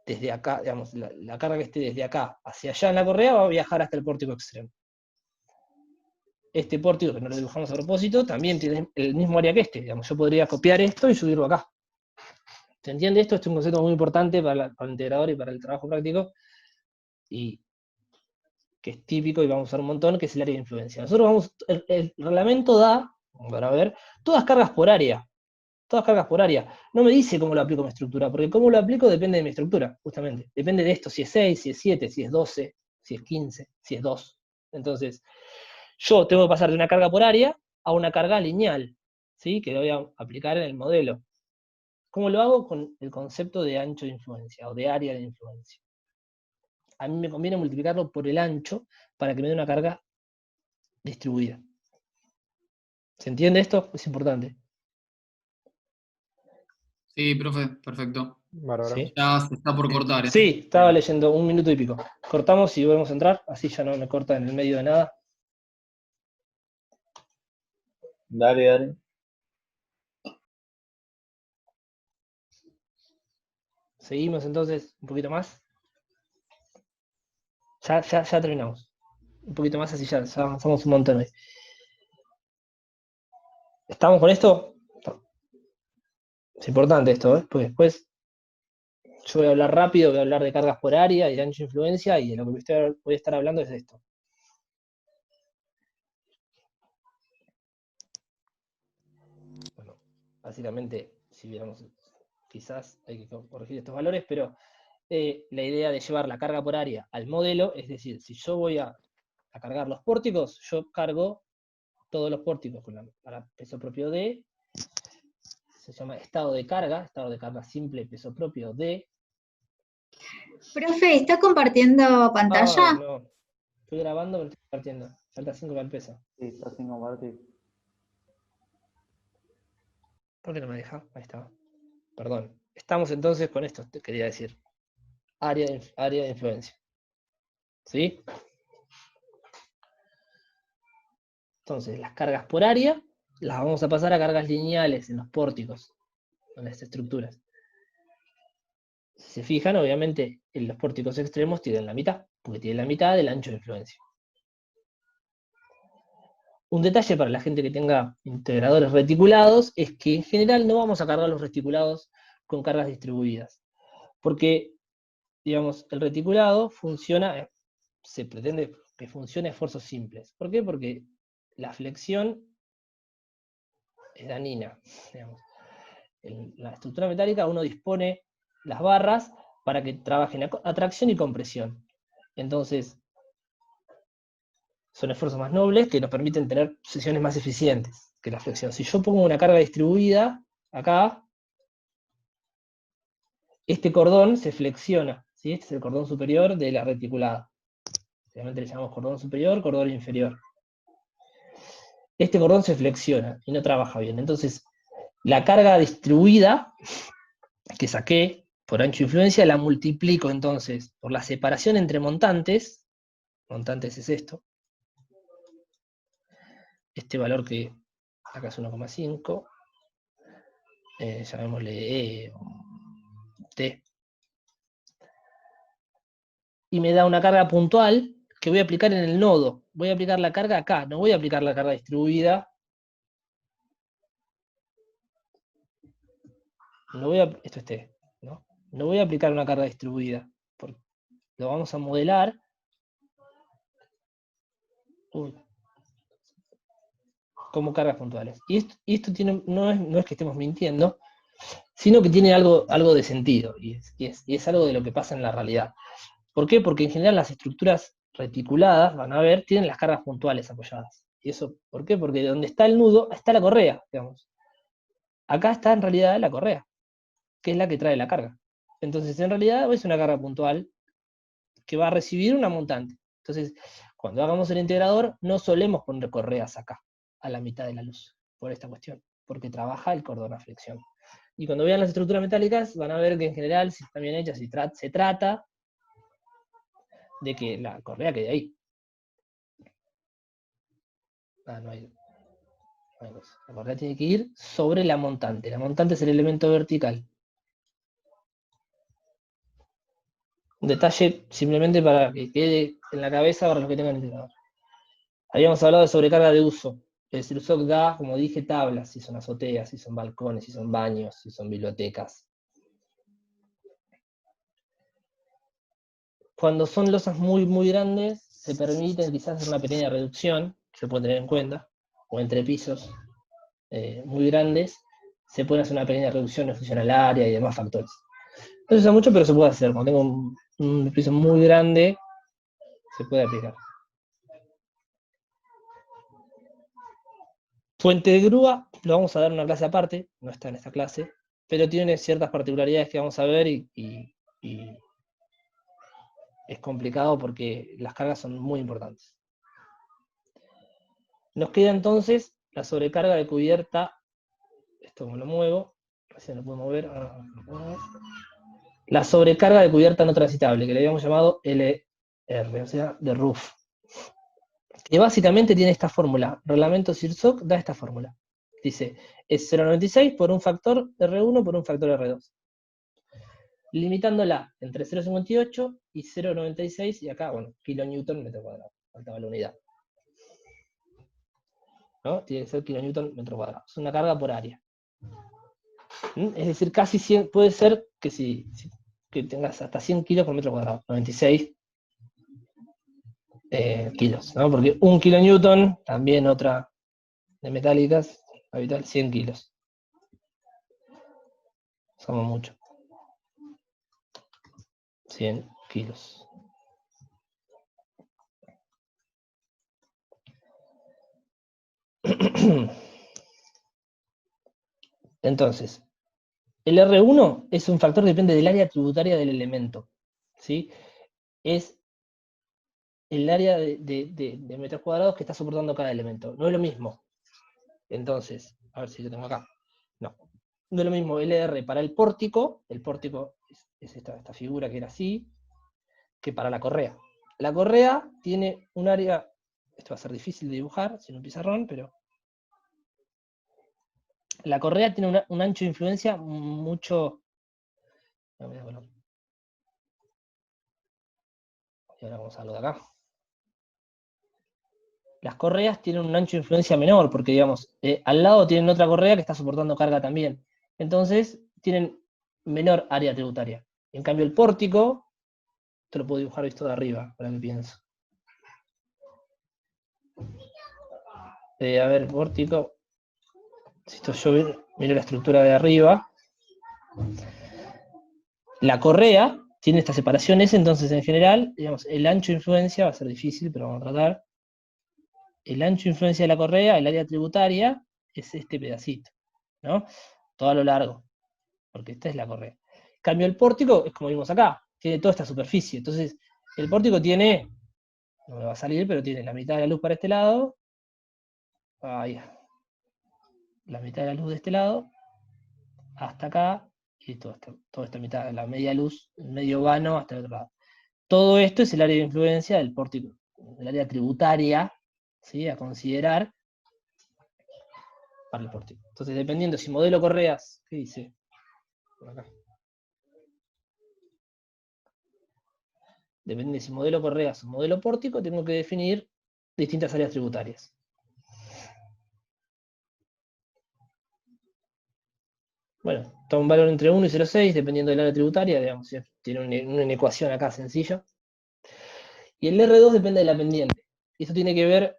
desde acá, digamos, la carga que esté desde acá hacia allá en la correa va a viajar hasta el pórtico extremo. Este pórtico, que no lo dibujamos a propósito, también tiene el mismo área que este. Digamos, yo podría copiar esto y subirlo acá. ¿Se entiende esto? Este es un concepto muy importante para el integrador y para el trabajo práctico, y que es típico y vamos a usar un montón, que es el área de influencia. Nosotros el reglamento da, van a ver, todas cargas por área. Todas cargas por área. No me dice cómo lo aplico a mi estructura, porque cómo lo aplico depende de mi estructura, justamente. Depende de esto, si es 6, si es 7, si es 12, si es 15, si es 2. Entonces, yo tengo que pasar de una carga por área a una carga lineal, ¿sí? Que lo voy a aplicar en el modelo. ¿Cómo lo hago? Con el concepto de ancho de influencia, o de área de influencia. A mí me conviene multiplicarlo por el ancho para que me dé una carga distribuida. ¿Se entiende esto? Es importante. Sí, profe, perfecto. Bárbaro. ¿Sí? Ya se está por cortar, ¿eh? Sí, estaba leyendo 1 minuto y pico. Cortamos y volvemos a entrar, así ya no me corta en el medio de nada. Dale, dale. Seguimos entonces un poquito más. Ya terminamos. Un poquito más, así ya avanzamos un montón hoy. ¿Estamos con esto? Es importante esto, ¿eh? Porque después yo voy a hablar rápido, voy a hablar de cargas por área y de ancho de influencia, y de lo que voy a estar hablando es de esto. Bueno, básicamente, si viéramos, quizás hay que corregir estos valores, pero la idea de llevar la carga por área al modelo, es decir, si yo voy a cargar los pórticos, yo cargo todos los pórticos para peso propio D, se llama estado de carga simple, peso propio D. Profe, ¿está compartiendo pantalla? No, estoy grabando, pero estoy compartiendo. Falta 5 para el peso. Sí, está sin compartir. ¿Por qué no me deja? Ahí está. Perdón. Estamos entonces con esto, te quería decir. Área de influencia. ¿Sí? Entonces, las cargas por área las vamos a pasar a cargas lineales en los pórticos, en las estructuras. Si se fijan, obviamente, en los pórticos extremos tienen la mitad, porque tienen la mitad del ancho de influencia. Un detalle para la gente que tenga integradores reticulados es que en general no vamos a cargar los reticulados con cargas distribuidas, porque, digamos, el reticulado funciona, se pretende que funcione a esfuerzos simples. ¿Por qué? Porque la flexión es dañina. Digamos. En la estructura metálica uno dispone las barras para que trabajen a tracción y compresión. Entonces, son esfuerzos más nobles que nos permiten tener sesiones más eficientes que la flexión. Si yo pongo una carga distribuida acá, este cordón se flexiona, ¿sí? Este es el cordón superior de la reticulada. Realmente le llamamos cordón superior, cordón inferior. este cordón se flexiona y no trabaja bien. Entonces, la carga distribuida que saqué por ancho de influencia la multiplico entonces por la separación entre montantes es esto, este valor que acá es 1,5, llamémosle E o T, y me da una carga puntual que voy a aplicar en el nodo. Voy a aplicar la carga acá, no voy a aplicar la carga distribuida. Esto es T, ¿no? No voy a aplicar una carga distribuida, porque lo vamos a modelar. Como cargas puntuales. Y esto tiene, no es que estemos mintiendo, sino que tiene algo de sentido, y es algo de lo que pasa en la realidad. ¿Por qué? Porque en general las estructuras reticuladas, van a ver, tienen las cargas puntuales apoyadas. ¿Y eso por qué? Porque donde está el nudo está la correa, digamos. Acá está en realidad la correa, que es la que trae la carga. Entonces, en realidad es una carga puntual que va a recibir una montante. Entonces, cuando hagamos el integrador, no solemos poner correas acá, a la mitad de la luz, por esta cuestión, porque trabaja el cordón a flexión. Y cuando vean las estructuras metálicas, van a ver que en general, si están bien hechas, se trata de que la correa quede ahí. No hay cosa. La correa tiene que ir sobre la montante. La montante es el elemento vertical. Un detalle simplemente para que quede en la cabeza para los que tengan integrador. Habíamos hablado de sobrecarga de uso. El SIRSOC da, como dije, tablas, si son azoteas, si son balcones, si son baños, si son bibliotecas. Cuando son losas muy, muy grandes, se permite quizás hacer una pequeña reducción, se puede tener en cuenta, o entre pisos muy grandes, se puede hacer una pequeña reducción en función al área y demás factores. No se usa mucho, pero se puede hacer. Cuando tengo un piso muy grande, se puede aplicar. Puente de grúa, lo vamos a dar en una clase aparte, no está en esta clase, pero tiene ciertas particularidades que vamos a ver y es complicado porque las cargas son muy importantes. Nos queda entonces la sobrecarga de cubierta, esto como lo muevo, recién lo puedo mover, ahora lo puedo mover. La sobrecarga de cubierta no transitable, que le habíamos llamado LR, o sea, de roof. Que básicamente tiene esta fórmula. Reglamento SIRSOC da esta fórmula. Dice, es 0,96 por un factor R1 por un factor R2. Limitándola entre 0,58 y 0,96, y acá, bueno, kilonewton metro cuadrado. Faltaba la unidad. ¿No? Tiene que ser kilonewton metro cuadrado. Es una carga por área. Es decir, casi 100, puede ser que que tengas hasta 100 kilos por metro cuadrado. 96 kilos, ¿no? Porque un kilonewton, también otra de metálicas, habitual, 100 kilos. Somos mucho. 100 kilos. Entonces, el R1 es un factor que depende del área tributaria del elemento, ¿sí? Es el área de metros cuadrados que está soportando cada elemento. No es lo mismo. Entonces, a ver si lo tengo acá. No. No es lo mismo LR para el pórtico es esta figura que era así, que para la correa. La correa tiene un área, esto va a ser difícil de dibujar sin un pizarrón, pero la correa tiene un ancho de influencia mucho... Y ahora vamos a lo de acá. Las correas tienen un ancho de influencia menor, porque digamos, al lado tienen otra correa que está soportando carga también. Entonces, tienen menor área tributaria. En cambio, el pórtico, esto lo puedo dibujar visto de arriba, para que pienso. A ver, pórtico. Si esto yo miro la estructura de arriba. La correa tiene estas separaciones, entonces en general, digamos, el ancho de influencia va a ser difícil, pero vamos a tratar. El ancho de influencia de la correa, el área tributaria, es este pedacito, ¿no? Todo a lo largo, porque esta es la correa. En cambio, el pórtico es como vimos acá, tiene toda esta superficie. Entonces, el pórtico tiene, no me va a salir, pero tiene la mitad de la luz para este lado, ahí, la mitad de la luz de este lado, hasta acá, y toda esta mitad, la media luz, el medio vano hasta el otro lado. Todo esto es el área de influencia del pórtico, el área tributaria, ¿sí?, a considerar para el pórtico. Entonces, dependiendo si modelo correas, ¿qué dice? Por acá. Depende de si modelo correas o modelo pórtico, tengo que definir distintas áreas tributarias. Bueno, toma un valor entre 1 y 0,6, dependiendo del área tributaria, digamos, tiene una ecuación acá sencilla. Y el R2 depende de la pendiente. Y eso tiene que ver,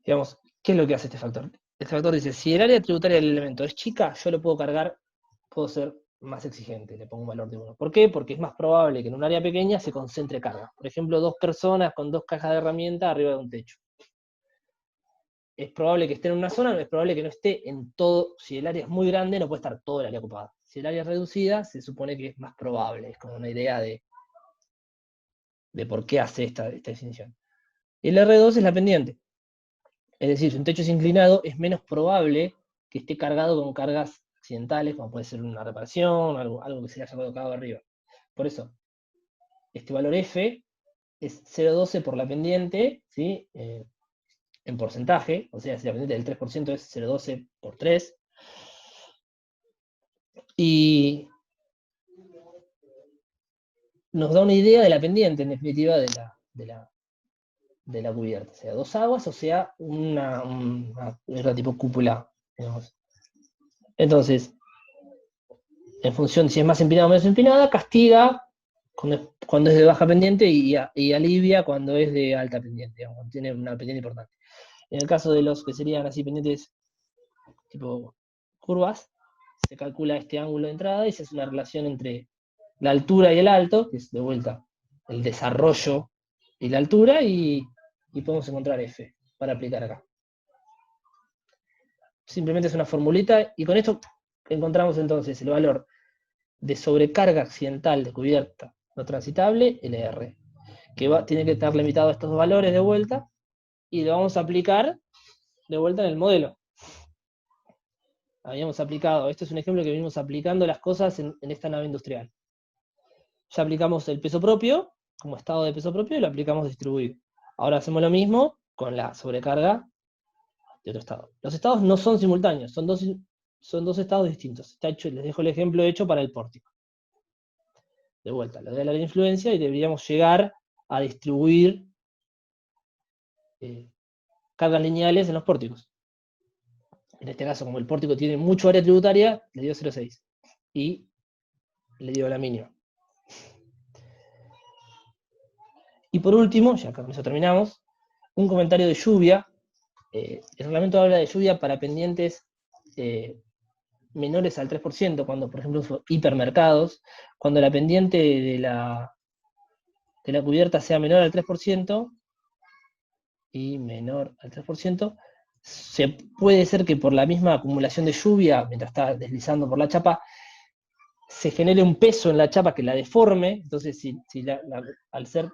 digamos, ¿qué es lo que hace este factor? Este factor dice, si el área tributaria del elemento es chica, yo lo puedo cargar, puedo ser más exigente, le pongo un valor de 1. ¿Por qué? Porque es más probable que en un área pequeña se concentre carga. Por ejemplo, 2 personas con 2 cajas de herramientas arriba de un techo. Es probable que esté en una zona, no es probable que no esté en todo. Si el área es muy grande, no puede estar todo el área ocupada. Si el área es reducida, se supone que es más probable. Es como una idea de por qué hace esta definición. El R2 es la pendiente. Es decir, si un techo es inclinado, es menos probable que esté cargado con cargas accidentales, como puede ser una reparación, algo que se le haya colocado arriba. Por eso, este valor F es 0,12 por la pendiente, ¿sí? En porcentaje, o sea, si la pendiente del 3% es 0,12 por 3. Y nos da una idea de la pendiente, en definitiva, de la cubierta. O sea, 2 aguas, o sea, una tipo cúpula, digamos. Entonces, en función de si es más empinada o menos empinada, castiga cuando es de baja pendiente y alivia cuando es de alta pendiente, digamos, cuando tiene una pendiente importante. En el caso de los que serían así pendientes tipo curvas, se calcula este ángulo de entrada y se hace una relación entre la altura y el alto, que es de vuelta el desarrollo y la altura, y podemos encontrar F para aplicar acá. Simplemente es una formulita, y con esto encontramos entonces el valor de sobrecarga accidental de cubierta no transitable, LR, que tiene que estar limitado a estos dos valores de vuelta, y lo vamos a aplicar de vuelta en el modelo. Habíamos aplicado, esto es un ejemplo que venimos aplicando las cosas en esta nave industrial. Ya aplicamos el peso propio, como estado de peso propio, y lo aplicamos distribuido. Ahora hacemos lo mismo con la sobrecarga de otro estado. Los estados no son simultáneos, son dos estados distintos. Está hecho, les dejo el ejemplo hecho para el pórtico. De vuelta, le doy a la influencia y deberíamos llegar a distribuir cargas lineales en los pórticos. En este caso, como el pórtico tiene mucho área tributaria, le dio 0,6. Y le dio la mínima. Y por último, ya con eso terminamos, un comentario de lluvia. El reglamento habla de lluvia para pendientes menores al 3%, cuando por ejemplo son hipermercados, cuando la pendiente de la cubierta sea menor al 3% y menor al 3%, puede ser que por la misma acumulación de lluvia, mientras está deslizando por la chapa, se genere un peso en la chapa que la deforme. Entonces al ser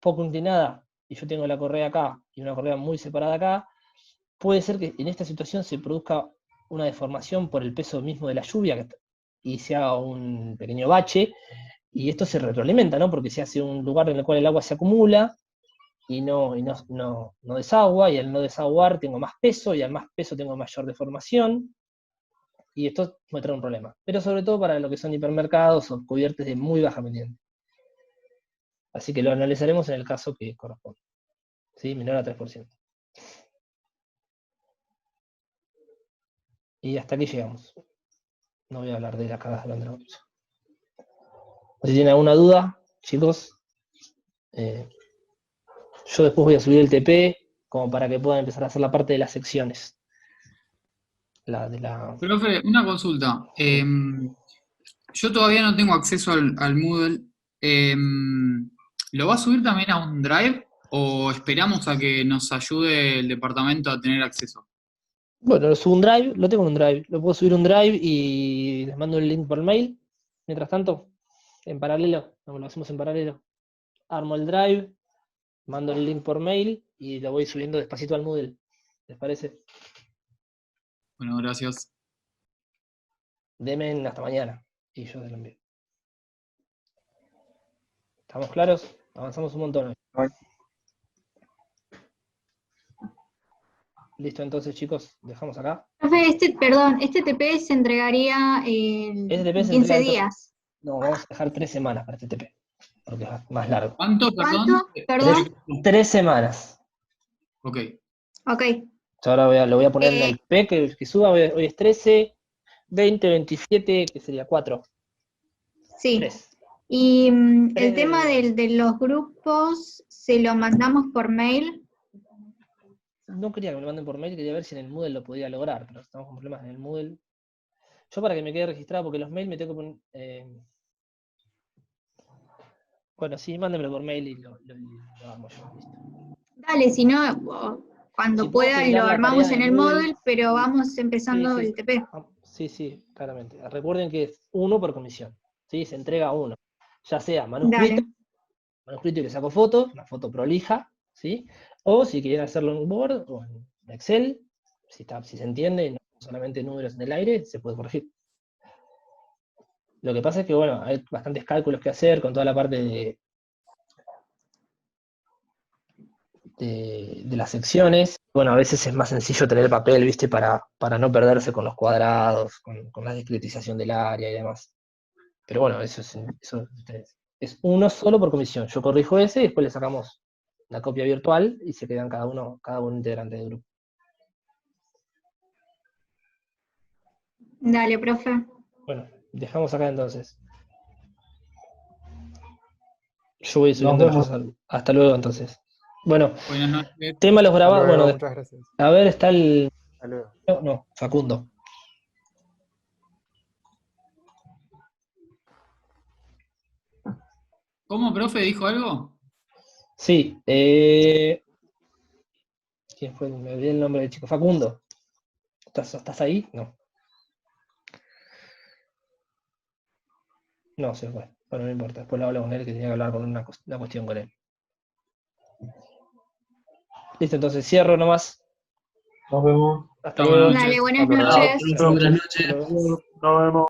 poco inclinada, y yo tengo la correa acá, y una correa muy separada acá, puede ser que en esta situación se produzca una deformación por el peso mismo de la lluvia, y se haga un pequeño bache, y esto se retroalimenta, ¿no? Porque se hace un lugar en el cual el agua se acumula, y no desagua, y al no desaguar tengo más peso, y al más peso tengo mayor deformación, y esto me trae un problema. Pero sobre todo para lo que son hipermercados o cubiertes de muy baja pendiente. Así que lo analizaremos en el caso que corresponde. ¿Sí? Menor a 3%. Y hasta aquí llegamos. No voy a hablar de las cargas de la Si tienen alguna duda, chicos, yo después voy a subir el TP como para que puedan empezar a hacer la parte de las secciones. Profe, una consulta. Yo todavía no tengo acceso al Moodle. ¿Lo va a subir también a un Drive o esperamos a que nos ayude el departamento a tener acceso? Bueno, lo subo un Drive, lo tengo en un Drive. Lo puedo subir un Drive y les mando el link por mail. Mientras tanto, en paralelo, lo hacemos en paralelo. Armo el Drive, mando el link por mail y lo voy subiendo despacito al Moodle. ¿Les parece? Bueno, gracias. Denme hasta mañana y yo se lo envío. ¿Estamos claros? Avanzamos un montón. Listo, entonces chicos, dejamos acá. Profe, este TP se entregaría en Este TP se 15 entrega dentro- días. No, vamos a dejar 3 semanas para este TP, porque es más largo. ¿Cuánto, perdón? ¿Cuánto? Perdón. 3 semanas. Ok. Ok. Yo ahora lo voy a poner en el Eh, TP que suba, hoy es 13, 20, 27, que sería 4. Sí. 3. Y el Tres tema de- de los grupos, ¿se lo mandamos por mail? No quería que me lo manden por mail, quería ver si en el Moodle lo podía lograr, pero estamos con problemas en el Moodle. Yo para que me quede registrado, porque los mails me tengo que poner... Bueno, sí, mándenmelo por mail y lo armo yo. Listo. Dale, si no, cuando Si puedo pueda generar lo la armamos tarea en de el Moodle, Moodle, pero vamos empezando sí. el TP. Sí, claramente. Recuerden que es 1 por comisión. ¿Sí? Se entrega 1. Ya sea manuscrito, Dale. y le saco foto, una foto prolija, ¿sí? O si quieren hacerlo en Word o en Excel, si se entiende, y no solamente números en el aire, se puede corregir. Lo que pasa es que, bueno, hay bastantes cálculos que hacer con toda la parte de las secciones. Bueno, a veces es más sencillo tener el papel, ¿viste? Para no perderse con los cuadrados, con la discretización del área y demás. Pero bueno, eso es 1 solo por comisión. Yo corrijo ese y después le sacamos la copia virtual y se quedan cada uno integrante del grupo. Dale, profe. Bueno, dejamos acá entonces. Yo voy Nos subiendo las vemos. cosas. Hasta luego entonces. Bueno, Buenas noches. tema los Hasta grabados. luego, Bueno, muchas gracias. a ver, está el. Hasta luego. No, Facundo. ¿Cómo, profe? ¿Dijo algo? Sí, ¿quién fue? Me olvidé el nombre del chico. Facundo. ¿Estás ahí? No. No, se fue. Bueno, no importa. Después lo hablo con él, que tenía que hablar con una cuestión con él. Listo, entonces cierro nomás. Nos vemos. Hasta Chao, luego. buenas noches. Dale, buenas Hasta luego. noches. Buenas noches. Nos vemos.